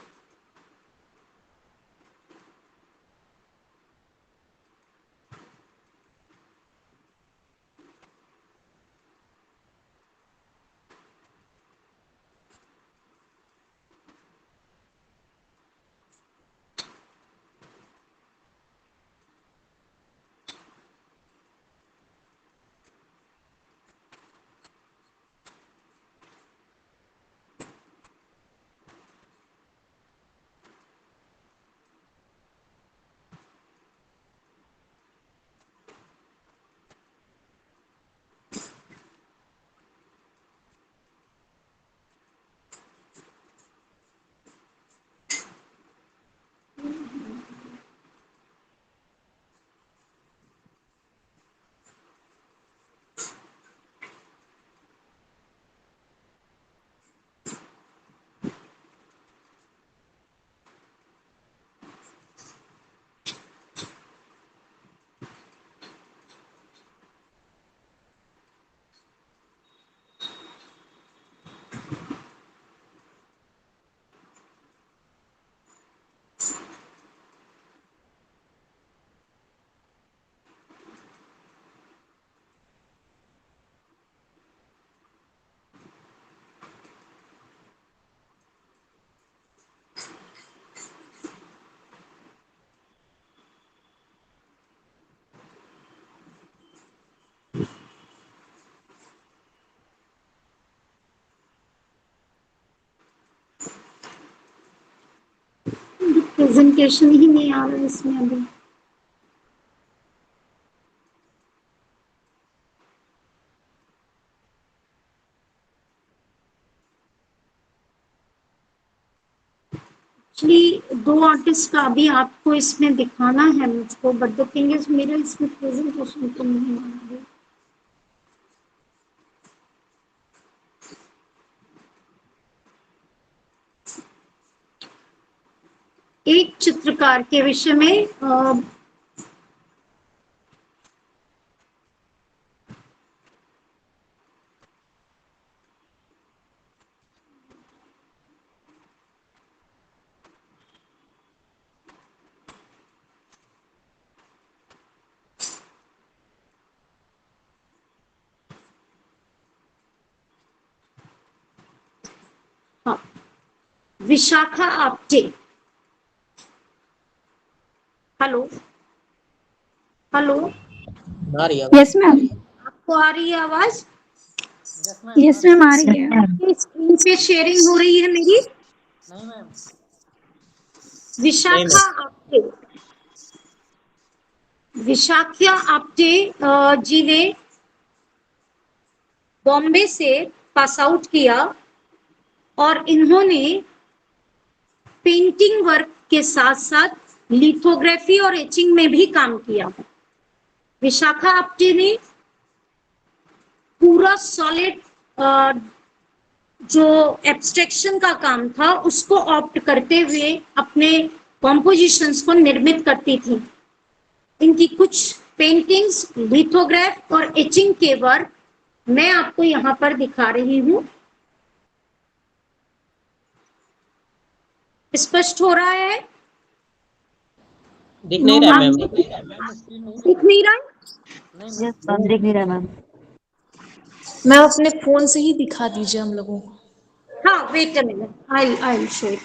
Speaker 1: प्रेजेंटेशन ही नहीं आ रहा है इसमें अभी। एक्चुअली दो आर्टिस्ट का भी आपको इसमें दिखाना है मुझको, बट द थिंग इज मेरा इसमें प्रेजेंटेशन तो नहीं आ रही। एक चित्रकार के विषय में विशाखा आप्टे। हेलो हेलो,
Speaker 3: आ रही है
Speaker 2: यस मैम।
Speaker 1: आपको आ रही है आवाज?
Speaker 2: यस मैम, आ रही है।
Speaker 1: आपकी स्क्रीन पे शेयरिंग हो रही है मेरी?
Speaker 3: नहीं मैम।
Speaker 1: विशाखा आप्टे, विशाखा आप्टे जी ने बॉम्बे से पास आउट किया और इन्होंने पेंटिंग वर्क के साथ साथ लिथोग्राफी और एचिंग में भी काम किया। विशाखा आप्टे ने पूरा सॉलिड जो एब्स्ट्रैक्शन का काम था उसको ऑप्ट करते हुए अपने कॉम्पोजिशंस को निर्मित करती थी। इनकी कुछ पेंटिंग्स, लिथोग्राफ और एचिंग के वर्क मैं आपको यहाँ पर दिखा रही हूँ। स्पष्ट हो रहा है?
Speaker 3: दिख नहीं रहा है मैम।
Speaker 1: दिख नहीं रहा है?
Speaker 4: दिख नहीं रहा मैम।
Speaker 2: मैम अपने फोन से ही दिखा दीजिए हम लोगों को।
Speaker 1: हाँ, wait a minute, I show it.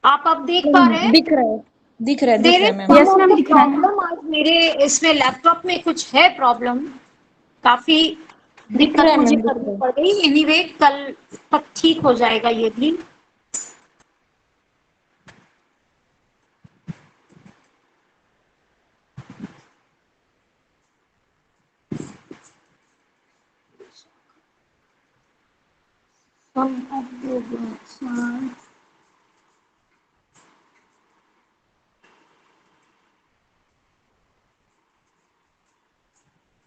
Speaker 1: आप अब देख पा रहे हैं?
Speaker 2: दिख रहा है, दिख रहा है, दिख
Speaker 1: देर
Speaker 2: रहा
Speaker 1: इज
Speaker 2: है मैम।
Speaker 1: यस मैम, दिख रहा है। प्रॉब्लम आज मेरे इसमें लैपटॉप में कुछ है प्रॉब्लम, काफी
Speaker 2: दिख रहा
Speaker 1: दिक्कत
Speaker 2: है
Speaker 1: मुझे
Speaker 2: मैम, दिख
Speaker 1: करनी
Speaker 2: रहा है।
Speaker 1: पड़ गई। एनीवे कल तक ठीक हो जाएगा ये भी। Some of the works are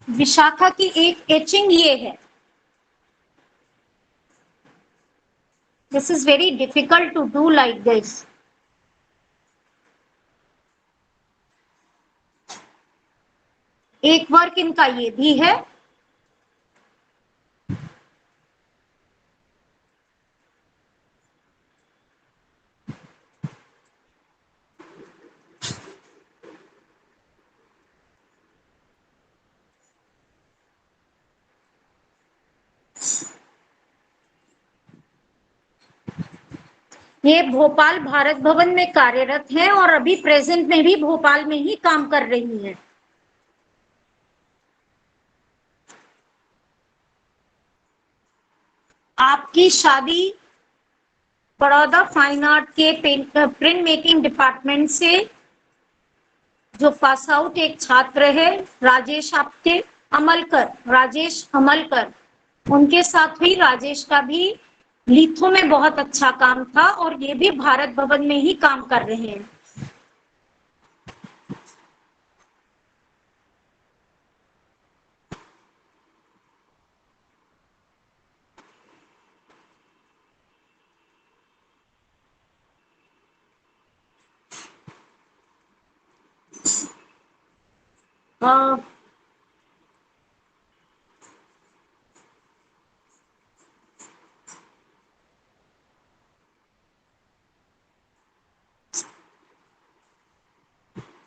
Speaker 1: Vishakha की एक एचिंग ये है। This is very difficult to do like this. एक वर्क इनका ये भी है। ये भोपाल भारत भवन में कार्यरत हैं और अभी प्रेजेंट में भी भोपाल में ही काम कर रही हैं। आपकी शादी बड़ौदा फाइन आर्ट के प्रिंट मेकिंग डिपार्टमेंट से जो पास आउट एक छात्र है राजेश आपके अमलकर, राजेश अमलकर, उनके साथ भी राजेश का भी लिथो में बहुत अच्छा काम था और ये भी भारत भवन में ही काम कर रहे हैं।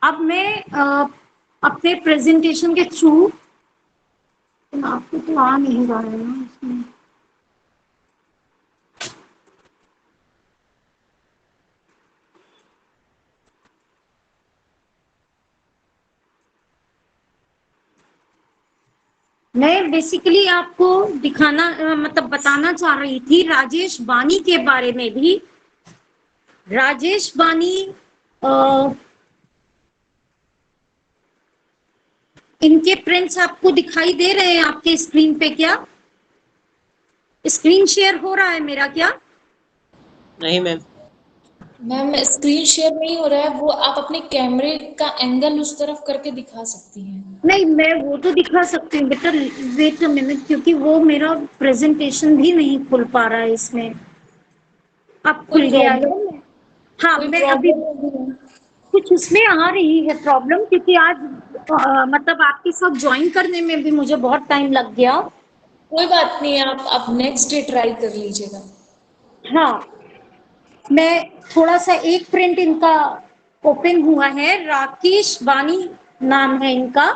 Speaker 1: अब मैं अपने प्रेजेंटेशन के थ्रू, आपको तो आ नहीं रहा है ना इसमें। मैं बेसिकली आपको दिखाना मतलब बताना चाह रही थी राजेश बानी के बारे में भी। राजेश बानी इनके प्रिंट्स आपको दिखाई दे रहे हैं आपके स्क्रीन पे? क्या स्क्रीन शेयर हो रहा है मेरा क्या?
Speaker 3: नहीं मैम।
Speaker 2: मैम स्क्रीन शेयर नहीं हो रहा है, वो आप अपने कैमरे का एंगल उस तरफ करके दिखा सकती हैं।
Speaker 1: नहीं, मैं वो तो दिखा सकती हूँ बेटा, वेट अ मिनट, क्योंकि वो मेरा प्रेजेंटेशन भी नहीं खुल पा रहा है इसमें। अब खुल
Speaker 2: कोई
Speaker 1: गया है।
Speaker 2: प्रॉब्लम?
Speaker 1: हाँ,
Speaker 2: कोई
Speaker 1: मैं अभी
Speaker 2: प्रॉब्लम होगी?
Speaker 1: कुछ उसमें आ रही है प्रॉब्लम, क्योंकि आज मतलब आपके साथ ज्वाइन करने में भी मुझे बहुत टाइम लग गया।
Speaker 2: कोई बात नहीं, आप नेक्स्ट डे ट्राई कर लीजिएगा।
Speaker 1: हाँ, मैं थोड़ा सा एक प्रिंट इनका ओपन हुआ है, राकेश बानी नाम है इनका।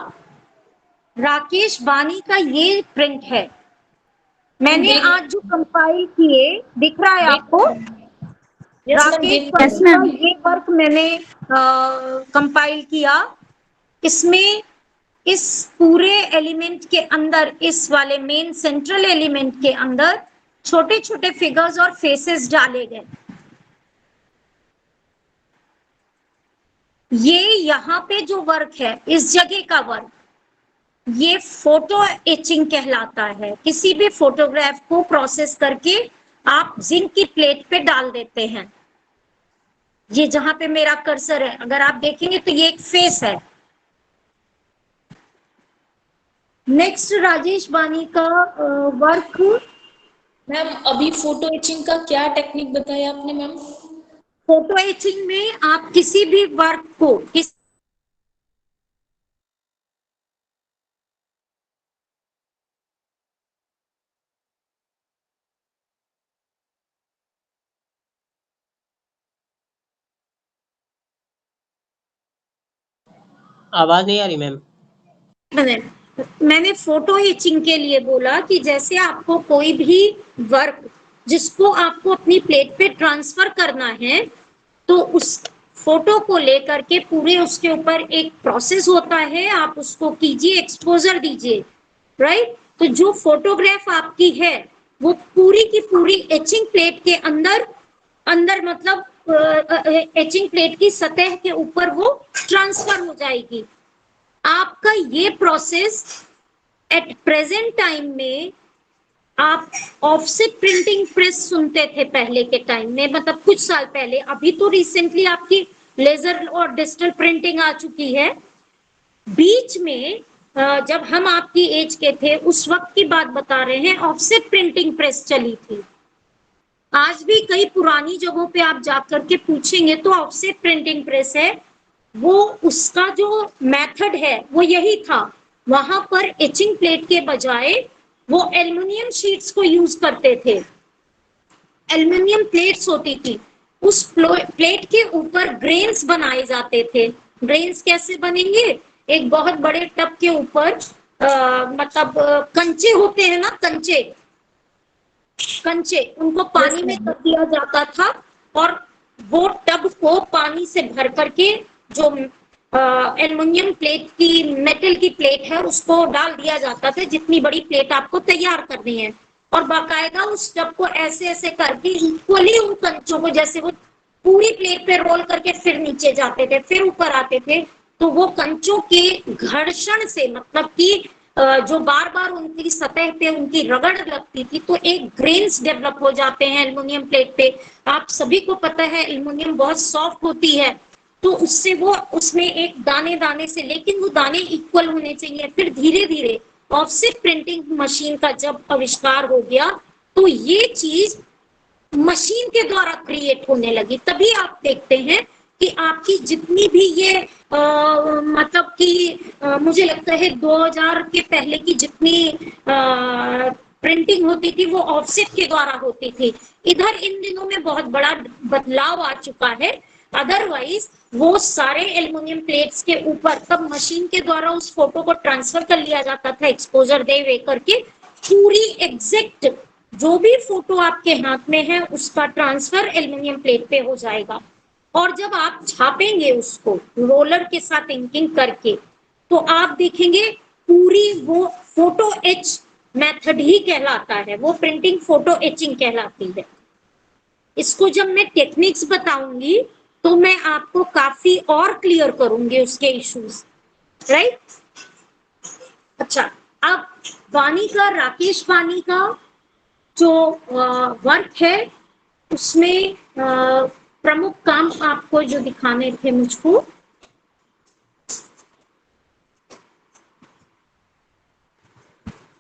Speaker 1: राकेश बानी का ये प्रिंट है। मैंने
Speaker 2: देख
Speaker 1: आज जो कंपाइल किए, दिख रहा है
Speaker 2: देख
Speaker 1: आपको?
Speaker 2: यस मैम,
Speaker 1: राकेश
Speaker 2: देख
Speaker 1: बानी का ये वर्क मैंने कंपाइल किया। इसमें इस पूरे एलिमेंट के अंदर, इस वाले मेन सेंट्रल एलिमेंट के अंदर छोटे छोटे फिगर्स और फेसेस डाले गए। ये यहाँ पे जो वर्क है, इस जगह का वर्क, ये फोटो एचिंग कहलाता है। किसी भी फोटोग्राफ को प्रोसेस करके आप जिंक की प्लेट पे डाल देते हैं। ये जहां पे मेरा कर्सर है, अगर आप देखेंगे तो ये एक फेस है। नेक्स्ट राजेश बानी का वर्क।
Speaker 2: मैम अभी फोटो एचिंग का क्या टेक्निक बताया आपने मैम?
Speaker 1: फोटो एचिंग में आप किसी भी वर्क को
Speaker 3: आवाज नहीं आ रही मैम।
Speaker 1: मैंने फोटो एचिंग के लिए बोला कि जैसे आपको कोई भी वर्क जिसको आपको अपनी प्लेट पे ट्रांसफर करना है, तो उस फोटो को लेकर के पूरे उसके ऊपर एक प्रोसेस होता है, आप उसको कीजिए, एक्सपोजर दीजिए, राइट? तो जो फोटोग्राफ आपकी है वो पूरी की पूरी एचिंग प्लेट के अंदर अंदर मतलब एचिंग प्लेट की सतह के ऊपर वो ट्रांसफर हो जाएगी। आपका ये प्रोसेस एट प्रेजेंट टाइम में, आप ऑफसेट प्रिंटिंग प्रेस सुनते थे पहले के टाइम में, मतलब कुछ साल पहले। अभी तो रिसेंटली आपकी लेजर और डिजिटल प्रिंटिंग आ चुकी है। बीच में जब हम आपकी एज के थे उस वक्त की बात बता रहे हैं, ऑफसेट प्रिंटिंग प्रेस चली थी। आज भी कई पुरानी जगहों पे आप जाकर के पूछेंगे तो ऑफसेट प्रिंटिंग प्रेस है। वो उसका जो मेथड है वो यही था। वहां पर एचिंग प्लेट के बजाय वो एल्युमिनियम शीट्स को यूज करते थे। एल्युमिनियम प्लेट्स होती थी, उस प्लेट के ऊपर ग्रेन्स बनाए जाते थे। ग्रेन्स कैसे बनेंगे? एक बहुत बड़े टब के ऊपर मतलब कंचे होते हैं ना, कंचे कंचे, उनको
Speaker 2: यस
Speaker 1: पानी में
Speaker 2: मैम।
Speaker 1: कर दिया जाता था और वो टब को पानी से भर करके जो एल्युमिनियम प्लेट की, मेटल की प्लेट है, उसको डाल दिया जाता था, जितनी बड़ी प्लेट आपको तैयार करनी है। और बाकायदा उस टब को ऐसे ऐसे करके इक्वली उन कंचों को, जैसे वो पूरी प्लेट पे रोल करके फिर नीचे जाते थे, फिर ऊपर आते थे, तो वो कंचों के घर्षण से, मतलब कि जो बार बार उनकी सतह पे उनकी रगड़ लगती थी, तो एक ग्रेन्स डेवलप हो जाते हैं एल्युमिनियम प्लेट पे। आप सभी को पता है एल्युमिनियम बहुत सॉफ्ट होती है, तो उससे वो, उसमें एक दाने दाने से, लेकिन वो दाने इक्वल होने चाहिए। फिर धीरे धीरे ऑफसेट प्रिंटिंग मशीन का जब आविष्कार हो गया, तो ये चीज मशीन के द्वारा क्रिएट होने लगी। तभी आप देखते हैं कि आपकी जितनी भी ये मतलब कि मुझे लगता है 2000 के पहले की जितनी प्रिंटिंग होती थी वो ऑफसेट के द्वारा होती थी। इधर इन दिनों में बहुत बड़ा बदलाव आ चुका है। अदरवाइज वो सारे एल्युमिनियम प्लेट्स के ऊपर तब मशीन के द्वारा उस फोटो को ट्रांसफर कर लिया जाता था, एक्सपोजर दे वे करके। पूरी एग्जैक्ट जो भी फोटो आपके हाथ में है उसका ट्रांसफर एल्युमिनियम प्लेट पे हो जाएगा। और जब आप छापेंगे उसको रोलर के साथ इंकिंग करके, तो आप देखेंगे पूरी वो फोटो एच मेथड ही कहलाता है, वो प्रिंटिंग फोटो एचिंग कहलाती है। इसको जब मैं टेक्निक्स बताऊंगी तो मैं आपको काफी और क्लियर करूंगी उसके इश्यूज, राइट? अच्छा, अब वानी का, राकेश वानी का जो वर्क है उसमें प्रमुख काम आपको जो दिखाने थे मुझको,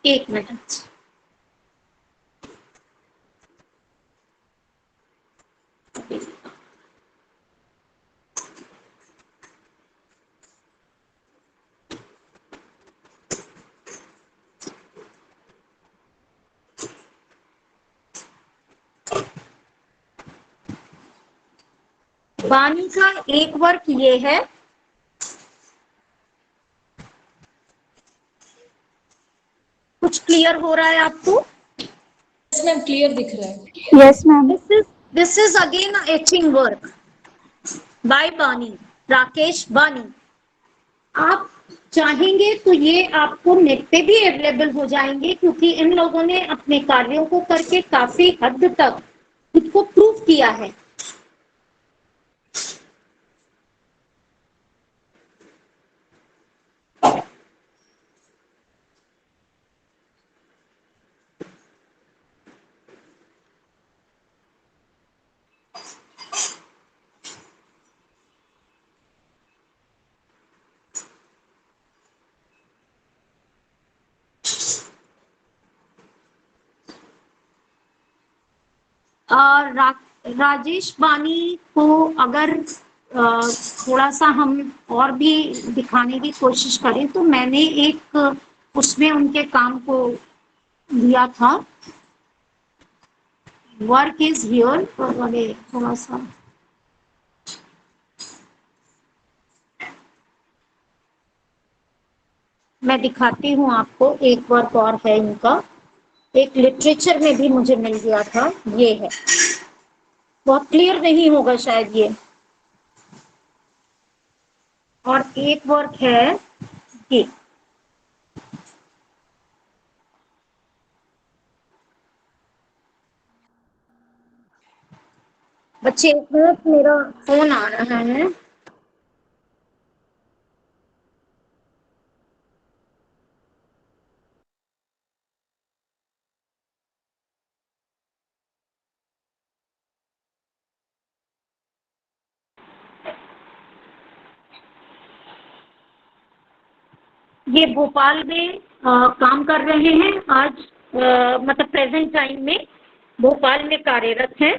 Speaker 1: एक मिनट। वानी का एक वर्क ये है, कुछ क्लियर हो रहा है आपको?
Speaker 2: यस मैम, क्लियर दिख रहा है।
Speaker 4: Yes ma'am.
Speaker 1: This is again a etching work by बानी, राकेश बानी। आप चाहेंगे तो ये आपको नेट पे भी अवेलेबल हो जाएंगे, क्योंकि इन लोगों ने अपने कार्यों को करके काफी हद तक खुद को प्रूव किया है। राजेश बानी को अगर थोड़ा सा हम और भी दिखाने की कोशिश करें तो मैंने एक उसमें उनके काम को लिया था, वर्क इज हियर, थोड़ा सा मैं दिखाती हूँ आपको। एक वर्क और है इनका, एक लिटरेचर में भी मुझे मिल गया था, ये है। बहुत क्लियर नहीं होगा शायद ये। और एक वर्क है ये। बच्चे एक मिनट, मेरा फोन आ रहा है। ये भोपाल में काम कर रहे हैं आज, मतलब प्रेजेंट टाइम में भोपाल में कार्यरत हैं।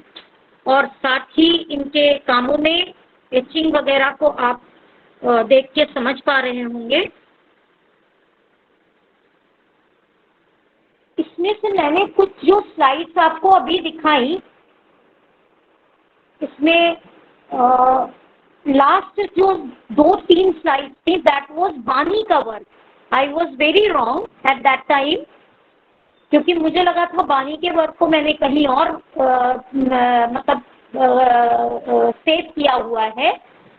Speaker 1: और साथ ही इनके कामों में एचिंग वगैरह को आप देख के समझ पा रहे होंगे। इसमें से मैंने कुछ जो स्लाइड्स आपको अभी दिखाई, इसमें लास्ट जो 2-3 स्लाइड्स थी, दैट वाज बानी का work. I was very wrong at that time, क्योंकि मुझे लगा था बानी के वर्क को मैंने कहीं और मतलब सेव किया हुआ है,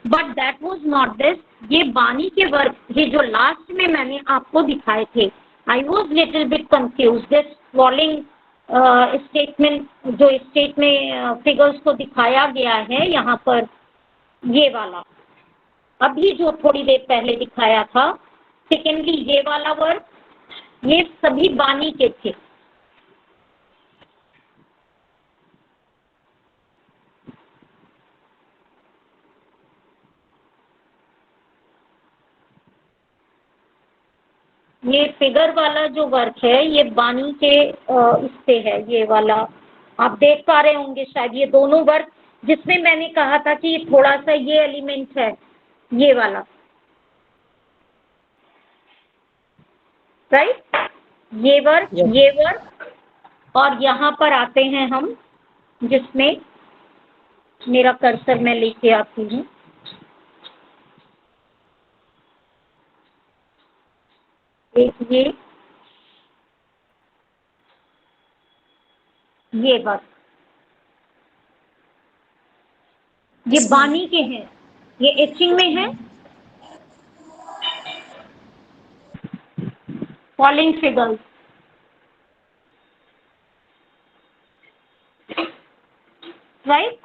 Speaker 1: but that was not this. ये बानी के वर्क ये जो लास्ट में मैंने आपको दिखाए थे। I was little bit confuse. This following statement, जो स्टेट में फिगर्स को दिखाया गया है यहाँ पर, ये वाला अभी जो थोड़ी देर पहले दिखाया था। सेकेंडली ये वाला वर्क, ये सभी बानी के थे। ये फिगर वाला जो वर्क है ये बानी के इस पे है, ये वाला आप देख पा रहे होंगे शायद। ये दोनों वर्क जिसमें मैंने कहा था कि थोड़ा सा ये एलिमेंट है, ये वाला, राइट? ये वर्क, ये वर्क, और यहाँ पर आते हैं हम, जिसमें मेरा कर्सर मैं लेके आती हूँ। एक ये वर्क, ये बानी के हैं, ये एचिंग में है। Following figures, right?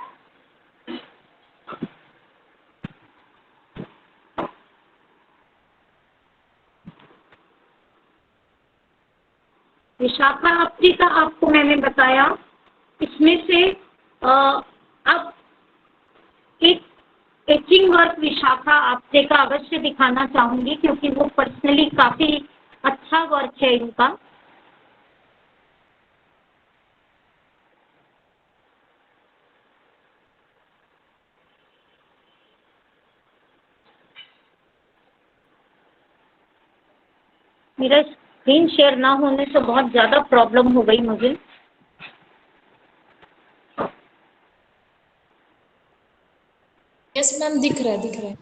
Speaker 1: विशाखा आपती का आपको मैंने बताया। इसमें से अब एक एचिंग वर्क विशाखा आपते का अवश्य दिखाना चाहूंगी, क्योंकि वो पर्सनली काफी अच्छा वर्क है इनका। मेरा स्क्रीन शेयर ना होने से बहुत ज्यादा प्रॉब्लम हो गई मुझे।
Speaker 2: यस मैम, दिख रहा है, दिख रहा है।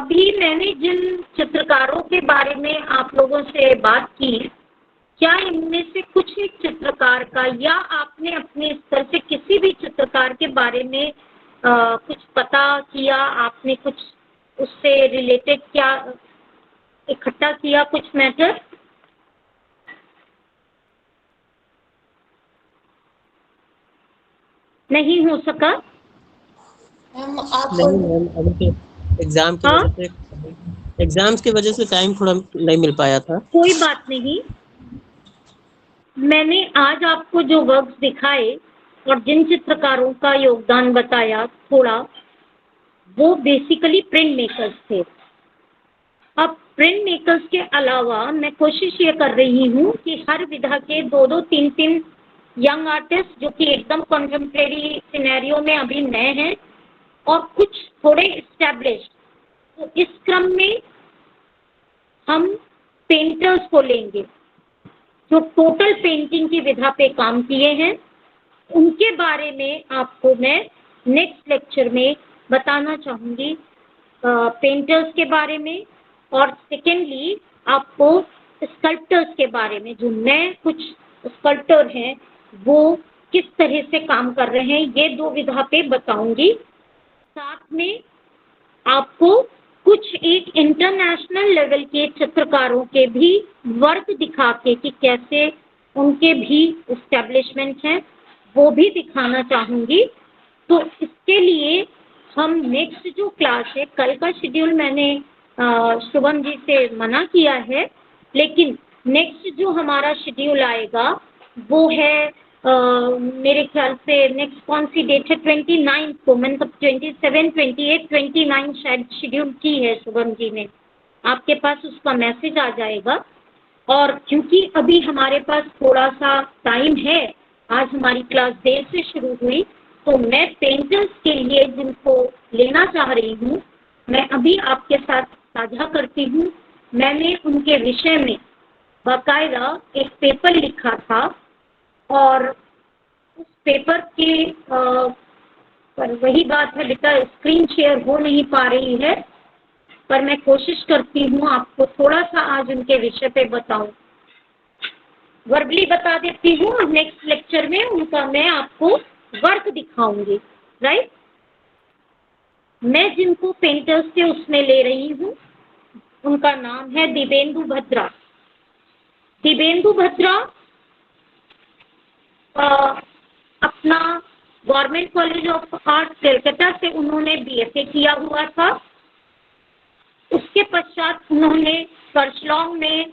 Speaker 1: अभी मैंने जिन चित्रकारों के बारे में आप लोगों से बात की, क्या इनमें से कुछ एक चित्रकार का या आपने अपने स्तर से किसी भी चित्रकार के बारे में कुछ पता किया, आपने कुछ उससे रिलेटेड क्या इकट्ठा किया कुछ मैटर? नहीं हो सका?
Speaker 2: मैम आप
Speaker 3: नहीं मैम, अभी तो एग्जाम की
Speaker 1: हाँ,
Speaker 3: वजह से एग्जाम्स की वजह से टाइम थोड़ा नहीं मिल पाया था।
Speaker 1: कोई बात नहीं। मैंने आज आपको जो वर्क्स दिखाए और जिन चित्रकारों का योगदान बताया थोड़ा, वो बेसिकली प्रिंट मेकर्स थे। अब प्रिंट मेकर्स के अलावा मैं कोशिश ये कर रही हूँ कि हर विधा के 2-2, 3-3 यंग आर्टिस्ट जो कि एकदम कॉन्टेम्परेरी सिनेरियो में अभी नए हैं और कुछ थोड़े एस्टैब्लिश्ड, तो इस क्रम में हम पेंटर्स को लेंगे जो टोटल पेंटिंग की विधा पे काम किए हैं। उनके बारे में आपको मैं नेक्स्ट लेक्चर में बताना चाहूँगी, पेंटर्स के बारे में, और सेकेंडली आपको स्कल्प्टर्स के बारे में, जो नए कुछ स्कल्प्टर हैं वो किस तरह से काम कर रहे हैं, ये 2 विधा पे बताऊंगी। साथ में आपको कुछ एक इंटरनेशनल लेवल के चित्रकारों के भी वर्क दिखा के कि कैसे उनके भी एस्टेब्लिशमेंट हैं वो भी दिखाना चाहूँगी। तो इसके लिए हम नेक्स्ट जो क्लास है, कल का शेड्यूल मैंने शुभम जी से मना किया है, लेकिन नेक्स्ट जो हमारा शेड्यूल आएगा वो है मेरे ख्याल से नेक्स्ट कौन सी डेट है, 29 को, मतलब 27, 28, 29 शायद शेड्यूल की है शुभम जी ने, आपके पास उसका मैसेज आ जाएगा। और क्योंकि अभी हमारे पास थोड़ा सा टाइम है, आज हमारी क्लास देर से शुरू हुई, तो मैं पेंटर्स के लिए जिनको लेना चाह रही हूँ मैं अभी आपके साथ साझा करती हूँ। मैंने उनके विषय में बाकायदा एक पेपर लिखा था और उस पेपर के पर वही बात है बेटा, स्क्रीन शेयर हो नहीं पा रही है, पर मैं कोशिश करती हूँ आपको थोड़ा सा आज उनके विषय पे बताऊं। वर्बली बता देती हूँ और नेक्स्ट लेक्चर में उनका मैं आपको वर्क दिखाऊंगी, राइट। मैं जिनको पेंटर्स से उसमें ले रही हूँ उनका नाम है दिव्येंदु भद्रा। दिव्येंदु भद्रा अपना government college of art Calcutta से उन्होंने बीएफए किया हुआ था। उसके पश्चात उन्होंने करसलॉन्ग में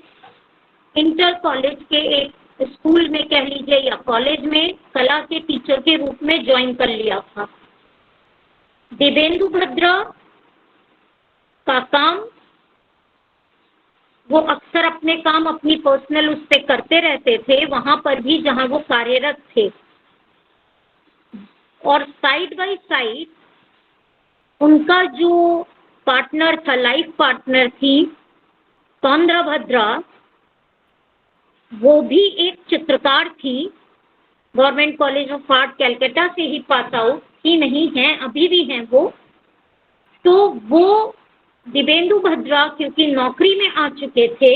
Speaker 1: इंटर कॉलेज के एक स्कूल में कह लीजिए या कॉलेज में कला के टीचर के रूप में ज्वाइन कर लिया था। दिव्येंदु भद्रा का काम, वो अक्सर अपने काम अपनी पर्सनल उस पे करते रहते थे वहां पर भी जहां वो कार्यरत थे, और साइड बाय साइड उनका जो पार्टनर था, लाइफ पार्टनर थी सौंद्रा भद्रा, वो भी एक चित्रकार थी, government college of art Calcutta से ही पास आउट ही नहीं है, अभी भी हैं वो। तो वो दिव्येंदु भद्रा क्योंकि नौकरी में आ चुके थे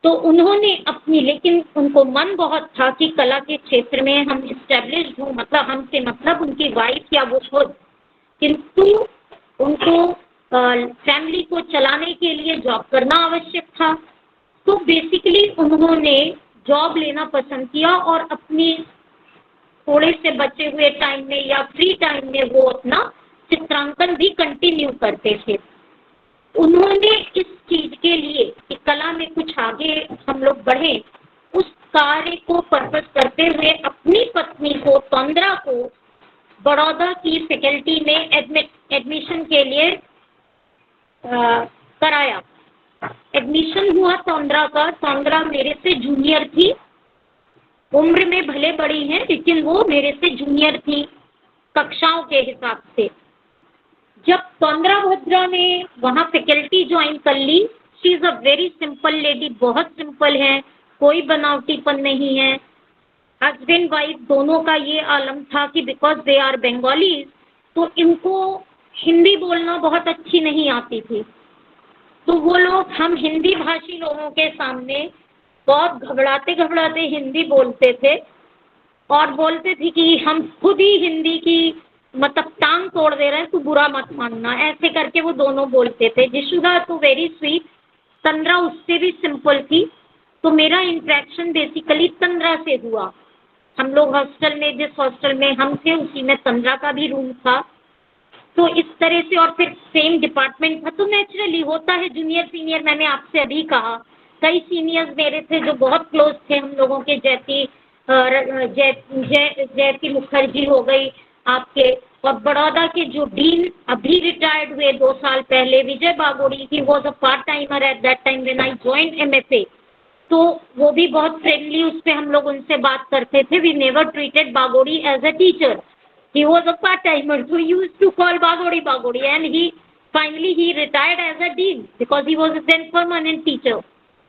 Speaker 1: तो उन्होंने अपनी, लेकिन उनको मन बहुत था कि कला के क्षेत्र में हम इस्टेब्लिश्ड हों, मतलब हमसे मतलब उनकी वाइफ या वो खुद, किंतु उनको फैमिली को चलाने के लिए जॉब करना आवश्यक था। तो बेसिकली उन्होंने जॉब लेना पसंद किया और अपनी थोड़े से बचे हुए टाइम में या फ्री टाइम में वो अपना चित्रांकन भी कंटिन्यू करते थे। उन्होंने इस चीज के लिए कि कला में कुछ आगे हम लोग बढ़े, उस कार्य को पर्पस करते हुए अपनी पत्नी को सौंद्रा को बड़ौदा की फैकल्टी में एडमिशन के लिए कराया। एडमिशन हुआ सौंद्रा का। सौंद्रा मेरे से जूनियर थी, उम्र में भले बड़ी हैं लेकिन वो मेरे से जूनियर थी कक्षाओं के हिसाब से। जब सौंद्रा भद्रा ने वहाँ फैकल्टी ज्वाइन कर ली, she is a very simple lady, बहुत सिंपल है, कोई बनावटीपन नहीं है। हस्बैंड वाइफ दोनों का ये आलम था कि बिकॉज दे आर बंगालीज, तो इनको हिंदी बोलना बहुत अच्छी नहीं आती थी, तो वो लोग हम हिंदी भाषी लोगों के सामने बहुत घबराते घबराते हिंदी बोलते थे और बोलते थे कि हम खुद ही हिंदी की मतलब टांग तोड़ दे रहे हैं, तो बुरा मत मानना, ऐसे करके वो दोनों बोलते थे। जिशुदा तो वेरी स्वीट, तंद्रा उससे भी सिंपल थी। तो मेरा इंटरेक्शन बेसिकली तंद्रा से हुआ। हम लोग हॉस्टल में, जिस हॉस्टल में हम थे उसी में तंद्रा का भी रूम था, तो इस तरह से, और फिर सेम डिपार्टमेंट था, तो नेचुरली होता है जूनियर सीनियर। मैंने आपसे अभी कहा कई सीनियर्स मेरे थे जो बहुत क्लोज थे हम लोगों के, जयती मुखर्जी हो गई आपके, और बड़ौदा के जो डीन अभी रिटायर्ड हुए 2 साल पहले, Vijay Bagodi, he was a part timer at that time when I joined MFA. तो वो भी बहुत फ्रेंडली, उस पे हम लोग उनसे बात करते थे। We never treated Bagodi as a teacher, he was a part timer, so we used to call Bagodi Bagodi, and he finally retired as a dean because he was then permanent teacher.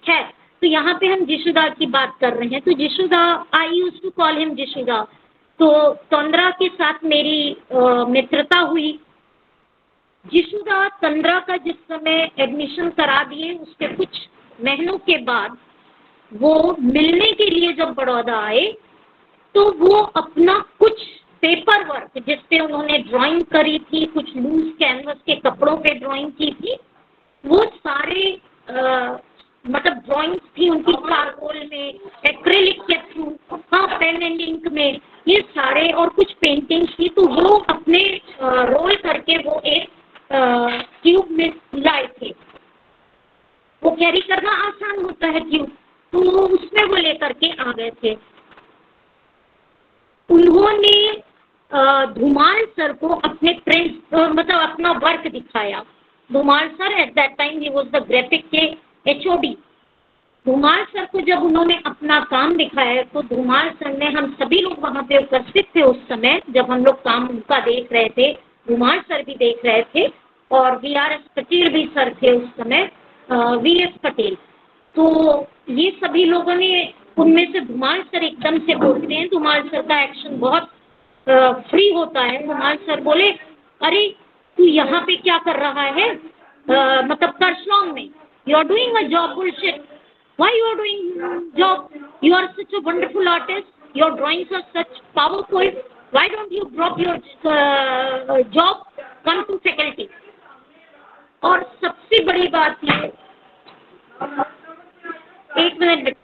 Speaker 1: है, तो यहाँ पे हम जिशुदा की बात कर रहे हैं, तो Jishuda, I used to call him Jishuda. तो तंद्रा के साथ मेरी मित्रता हुई। जिशुदा तंद्रा का जिस समय एडमिशन करा दिए, उसके कुछ महीनों के बाद वो मिलने के लिए जब बड़ौदा आए, तो वो अपना कुछ पेपर वर्क जिस पे उन्होंने ड्राइंग करी थी, कुछ लूज कैनवस के कपड़ों पे ड्राइंग की थी, वो सारे मतलब ड्राइंग्स थी उनकी चारकोल में, एक्रेलिक के थ्रू, हाँ पेन एंड इंक में, ये सारे, और कुछ पेंटिंग्स थी, तो वो अपने रोल करके वो एक ट्यूब में लाए थे। वो कैरी करना आसान होता है ट्यूब, तो उसमें वो लेकर के आ गए थे। उन्होंने धुमाल सर को अपने प्रिंट मतलब अपना वर्क दिखाया। Dhumal sir eight that time he was the graphic के एचओडी। धुमाल सर को जब उन्होंने अपना काम दिखाया, तो धुमाल सर ने, हम सभी लोग वहां पे उपस्थित थे उस समय जब हम लोग काम उनका देख रहे थे, धुमाल सर भी देख रहे थे और वीआरएस पटेल भी सर थे उस समय, वीएस पटेल। तो ये सभी लोगों ने, उनमें से धुमाल सर एकदम से बोलते हैं, धुमाल सर का एक्शन बहुत फ्री होता है। धुमाल सर बोले, अरे तू यहाँ पे क्या कर रहा है, मतलब करसलोंग में, you are doing a job bullshit, why you are doing job, you are such a wonderful artist, your drawings are such powerful, why don't you drop your job, come to faculty. और सबसे बड़ी बात ये, एक minute,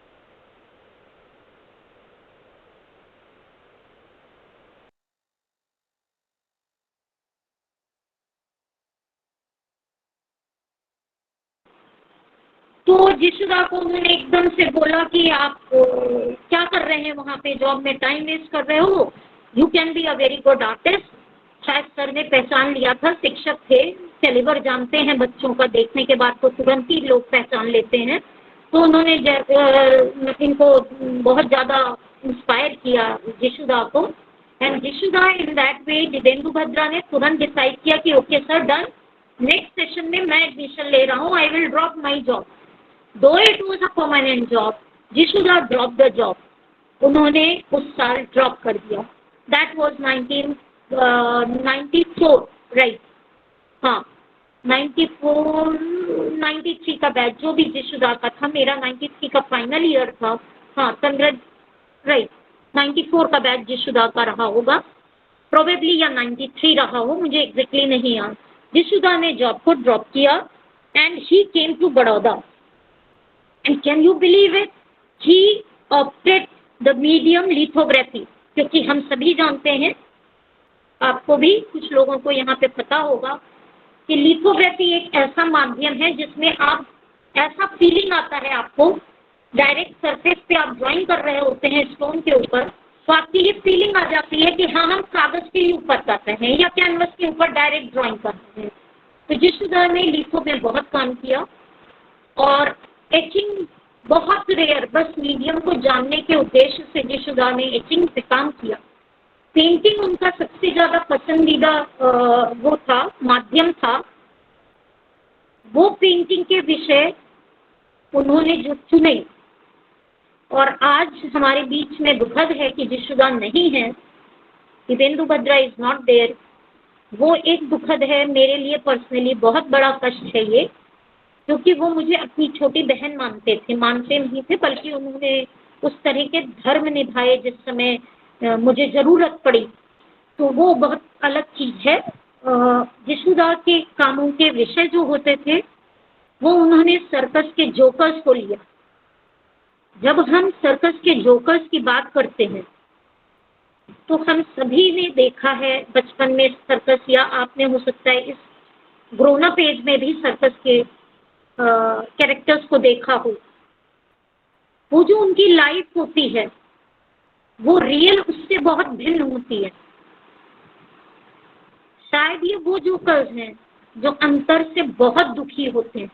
Speaker 1: तो जिशुदा को उन्होंने एकदम से बोला कि आप क्या कर रहे हैं वहाँ पे, जॉब में टाइम वेस्ट कर रहे हो, you can be a very good artist. शायद सर ने पहचान लिया था, शिक्षक थे, कैलिबर जानते हैं बच्चों का, देखने के बाद तो तुरंत ही लोग पहचान लेते हैं। तो उन्होंने इनको बहुत ज़्यादा इंस्पायर किया जिशुदा को, and Jishuda in that way, Dibyendu Bhadra ने तुरंत डिसाइड किया कि okay sir, done, next session में मैं एडमिशन ले रहा हूँ, I will drop my job. Though it was a permanent job, Jishuda dropped the job. उन्होंने उस साल ड्रॉप कर दिया। That was 1994, right? हाँ, 94, 93 का बैच जो भी जिशुदा का था, मेरा 93 का फाइनल ईयर था। हाँ, 100, राइट, 94 का बैच जिशुदा का रहा होगा, प्रोबेबली, या 93 रहा हो, मुझे एग्जैक्टली नहीं याद। जिशुदा ने जॉब को ड्रॉप किया and he came to Baroda. And can you believe it? He opted the medium lithography, क्योंकि हम सभी जानते हैं, आपको भी कुछ लोगों को यहाँ पे पता होगा कि लिथोग्राफी एक ऐसा माध्यम है जिसमें आप, ऐसा फीलिंग आता है आपको, डायरेक्ट सरफेस पे आप ड्राइंग कर रहे होते हैं स्टोन के ऊपर, तो आपकी ये फीलिंग आ जाती है कि हाँ, हम कागज के ऊपर कर रहे हैं या कैनवस के ऊपर डायरेक्ट ड्राइंग कर रहे हैं। तो जिशुदा ने लिथो में बहुत काम किया, और एचिंग बहुत रेयर, बस मीडियम को जानने के उद्देश्य से जिशुदा ने एचिंग पे काम किया। पेंटिंग उनका सबसे ज्यादा पसंदीदा वो था, माध्यम था। वो पेंटिंग के विषय उन्होंने जो चुने, और आज हमारे बीच में दुखद है कि जिशुदा नहीं है, दिवेंदु भद्रा इज नॉट देयर, वो एक दुखद है मेरे लिए, पर्सनली बहुत बड़ा कष्ट है ये, क्योंकि वो मुझे अपनी छोटी बहन मानते थे, मानते नहीं थे बल्कि उन्होंने उस तरह के धर्म निभाए जिस समय मुझे ज़रूरत पड़ी, तो वो बहुत अलग चीज़ है। यशोदा के कामों के विषय जो होते थे, वो उन्होंने सर्कस के जोकर्स को लिया। जब हम सर्कस के जोकर्स की बात करते हैं, तो हम सभी ने देखा है बचपन में सर्कस, या आपने हो सकता है इस ग्रोन अप एज में भी सर्कस के कैरेक्टर्स को देखा हो। वो जो उनकी लाइफ होती है, वो रियल उससे बहुत भिन्न होती है। शायद ये वो जोकर्स हैं जो अंतर से बहुत दुखी होते हैं,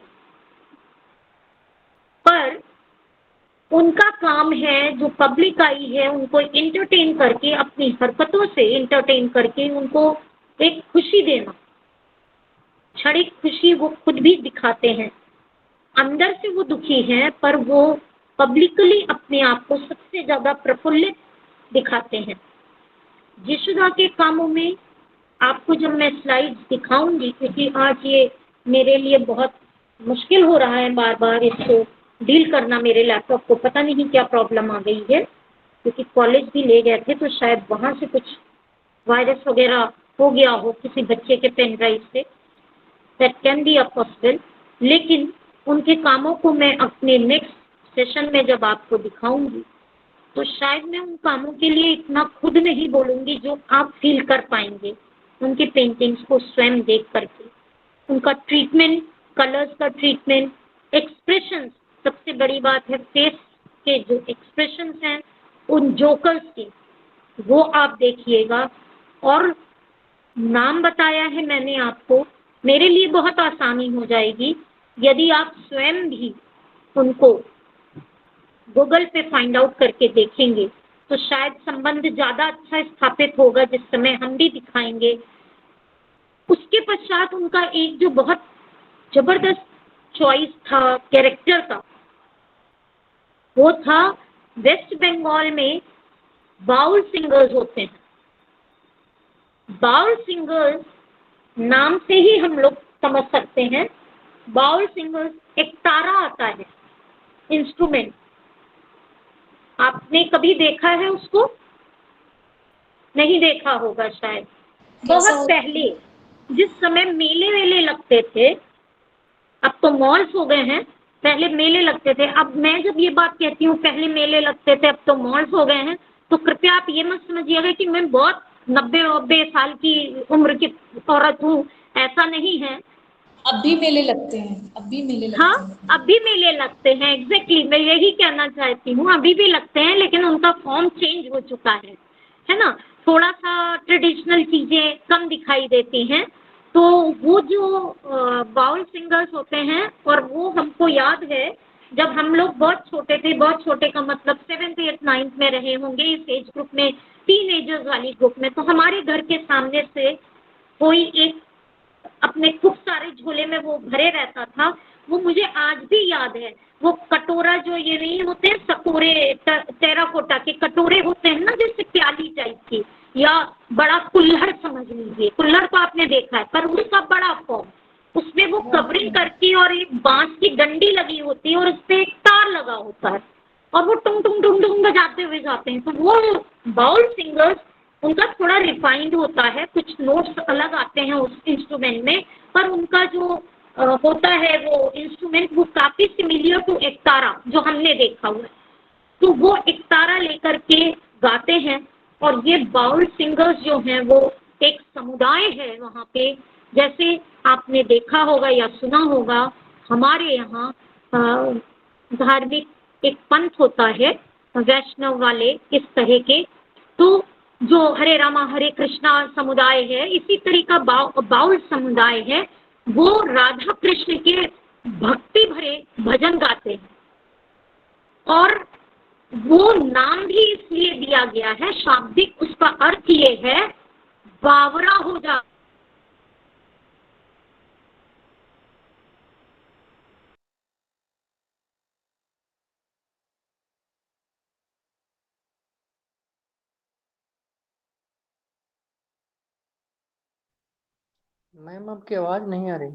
Speaker 1: पर उनका काम है जो पब्लिक आई है उनको एंटरटेन करके, अपनी हरकतों से एंटरटेन करके उनको एक खुशी देना, क्षणिक खुशी वो खुद भी दिखाते हैं। अंदर से वो दुखी हैं, पर वो पब्लिकली अपने आप को सबसे ज्यादा प्रफुल्लित दिखाते हैं। यशोदा के कामों में आपको जब मैं स्लाइड्स दिखाऊंगी, क्योंकि आज ये मेरे लिए बहुत मुश्किल हो रहा है बार बार इसको डील करना, मेरे लैपटॉप को पता नहीं क्या प्रॉब्लम आ गई है, क्योंकि कॉलेज भी ले गए थे तो शायद वहां से कुछ वायरस वगैरह हो गया हो किसी बच्चे के पेन ड्राइव से, that can be a possible. लेकिन उनके कामों को मैं अपने नेक्स्ट सेशन में जब आपको दिखाऊंगी, तो शायद मैं उन कामों के लिए इतना खुद नहीं बोलूंगी जो आप फील कर पाएंगे उनकी पेंटिंग्स को स्वयं देख करके। उनका ट्रीटमेंट, कलर्स का ट्रीटमेंट, एक्सप्रेशन, सबसे बड़ी बात है फेस के जो एक्सप्रेशन हैं उन जोकर्स के, वो आप देखिएगा। और नाम बताया है मैंने आपको, मेरे लिए बहुत आसानी हो जाएगी यदि आप स्वयं भी उनको गूगल पे फाइंड आउट करके देखेंगे, तो शायद संबंध ज्यादा अच्छा स्थापित होगा जिस समय हम भी दिखाएंगे। उसके पश्चात उनका एक जो बहुत जबरदस्त चॉइस था कैरेक्टर का, वो था वेस्ट बंगाल में बाउल सिंगर्स होते हैं। बाउल सिंगर्स नाम से ही हम लोग समझ सकते हैं, बाउल सिंगर्स एक तारा आता है इंस्ट्रूमेंट, आपने कभी देखा है उसको? नहीं देखा होगा शायद।
Speaker 2: कैसा
Speaker 1: बहुत
Speaker 2: हो?
Speaker 1: पहले जिस समय मेले वेले लगते थे, अब तो मॉल्स हो गए हैं, पहले मेले लगते थे। अब मैं जब ये बात कहती हूँ पहले मेले लगते थे अब तो मॉल्स हो गए हैं, तो कृपया आप ये मत समझिएगा कि मैं बहुत 90-90 साल की उम्र की औरत हूँ, ऐसा नहीं है।
Speaker 2: अब भी मेले लगते हैं, अब भी मेले
Speaker 1: हाँ,
Speaker 2: लगते हैं।
Speaker 1: अभी मेले लगते हैं, एग्जैक्टली मैं यही कहना चाहती हूँ, अभी भी लगते हैं, लेकिन उनका फॉर्म चेंज हो चुका है ना। थोड़ा सा ट्रेडिशनल चीजें कम दिखाई देती हैं। तो वो जो बाउल सिंगर्स होते हैं, और वो हमको याद है जब हम लोग बहुत छोटे थे, बहुत छोटे का मतलब 7th 8th 9th में रहे होंगे इस एज ग्रुप में, टीनेजर्स वाली ग्रुप में, तो हमारे घर के सामने से कोई एक अपने खूब सारे झोले में वो भरे रहता था। वो मुझे आज भी याद है, वो कटोरा जो ये नहीं होते हैं सकोरे, टेराकोटा के कटोरे होते हैं ना, जैसे प्याली टाइप की, या बड़ा कुल्हड़ समझ लीजिए, कुल्हड़ तो आपने देखा है पर उसका बड़ा फॉर्म, उसमें वो कवरिंग करके और एक बांस की डंडी लगी होती है और उस पे एक तार लगा होता है, और वो टुंग टुंग टुंग टुंग बजाते हुए जाते हैं। तो वो बाउल सिंगर्स, उनका थोड़ा रिफाइंड होता है, कुछ नोट्स अलग आते हैं उस इंस्ट्रूमेंट में, पर उनका जो होता है वो इंस्ट्रूमेंट वो काफी सिमिलियर टू एकतारा जो हमने देखा हुआ है। तो वो एकतारा लेकर के गाते हैं, और ये बाउल सिंगर्स जो हैं वो एक समुदाय है वहाँ पे। जैसे आपने देखा होगा या सुना होगा, हमारे यहाँ धार्मिक एक पंथ होता है वैष्णव वाले इस तरह के, तो जो हरे रामा हरे कृष्णा समुदाय है, इसी तरह का बाउल समुदाय है, वो राधा कृष्ण के भक्ति भरे भजन गाते हैं। और वो नाम भी इसलिए दिया गया है, शाब्दिक उसका अर्थ ये है बावरा हो जा।
Speaker 4: मैम आपकी आवाज नहीं आ रही।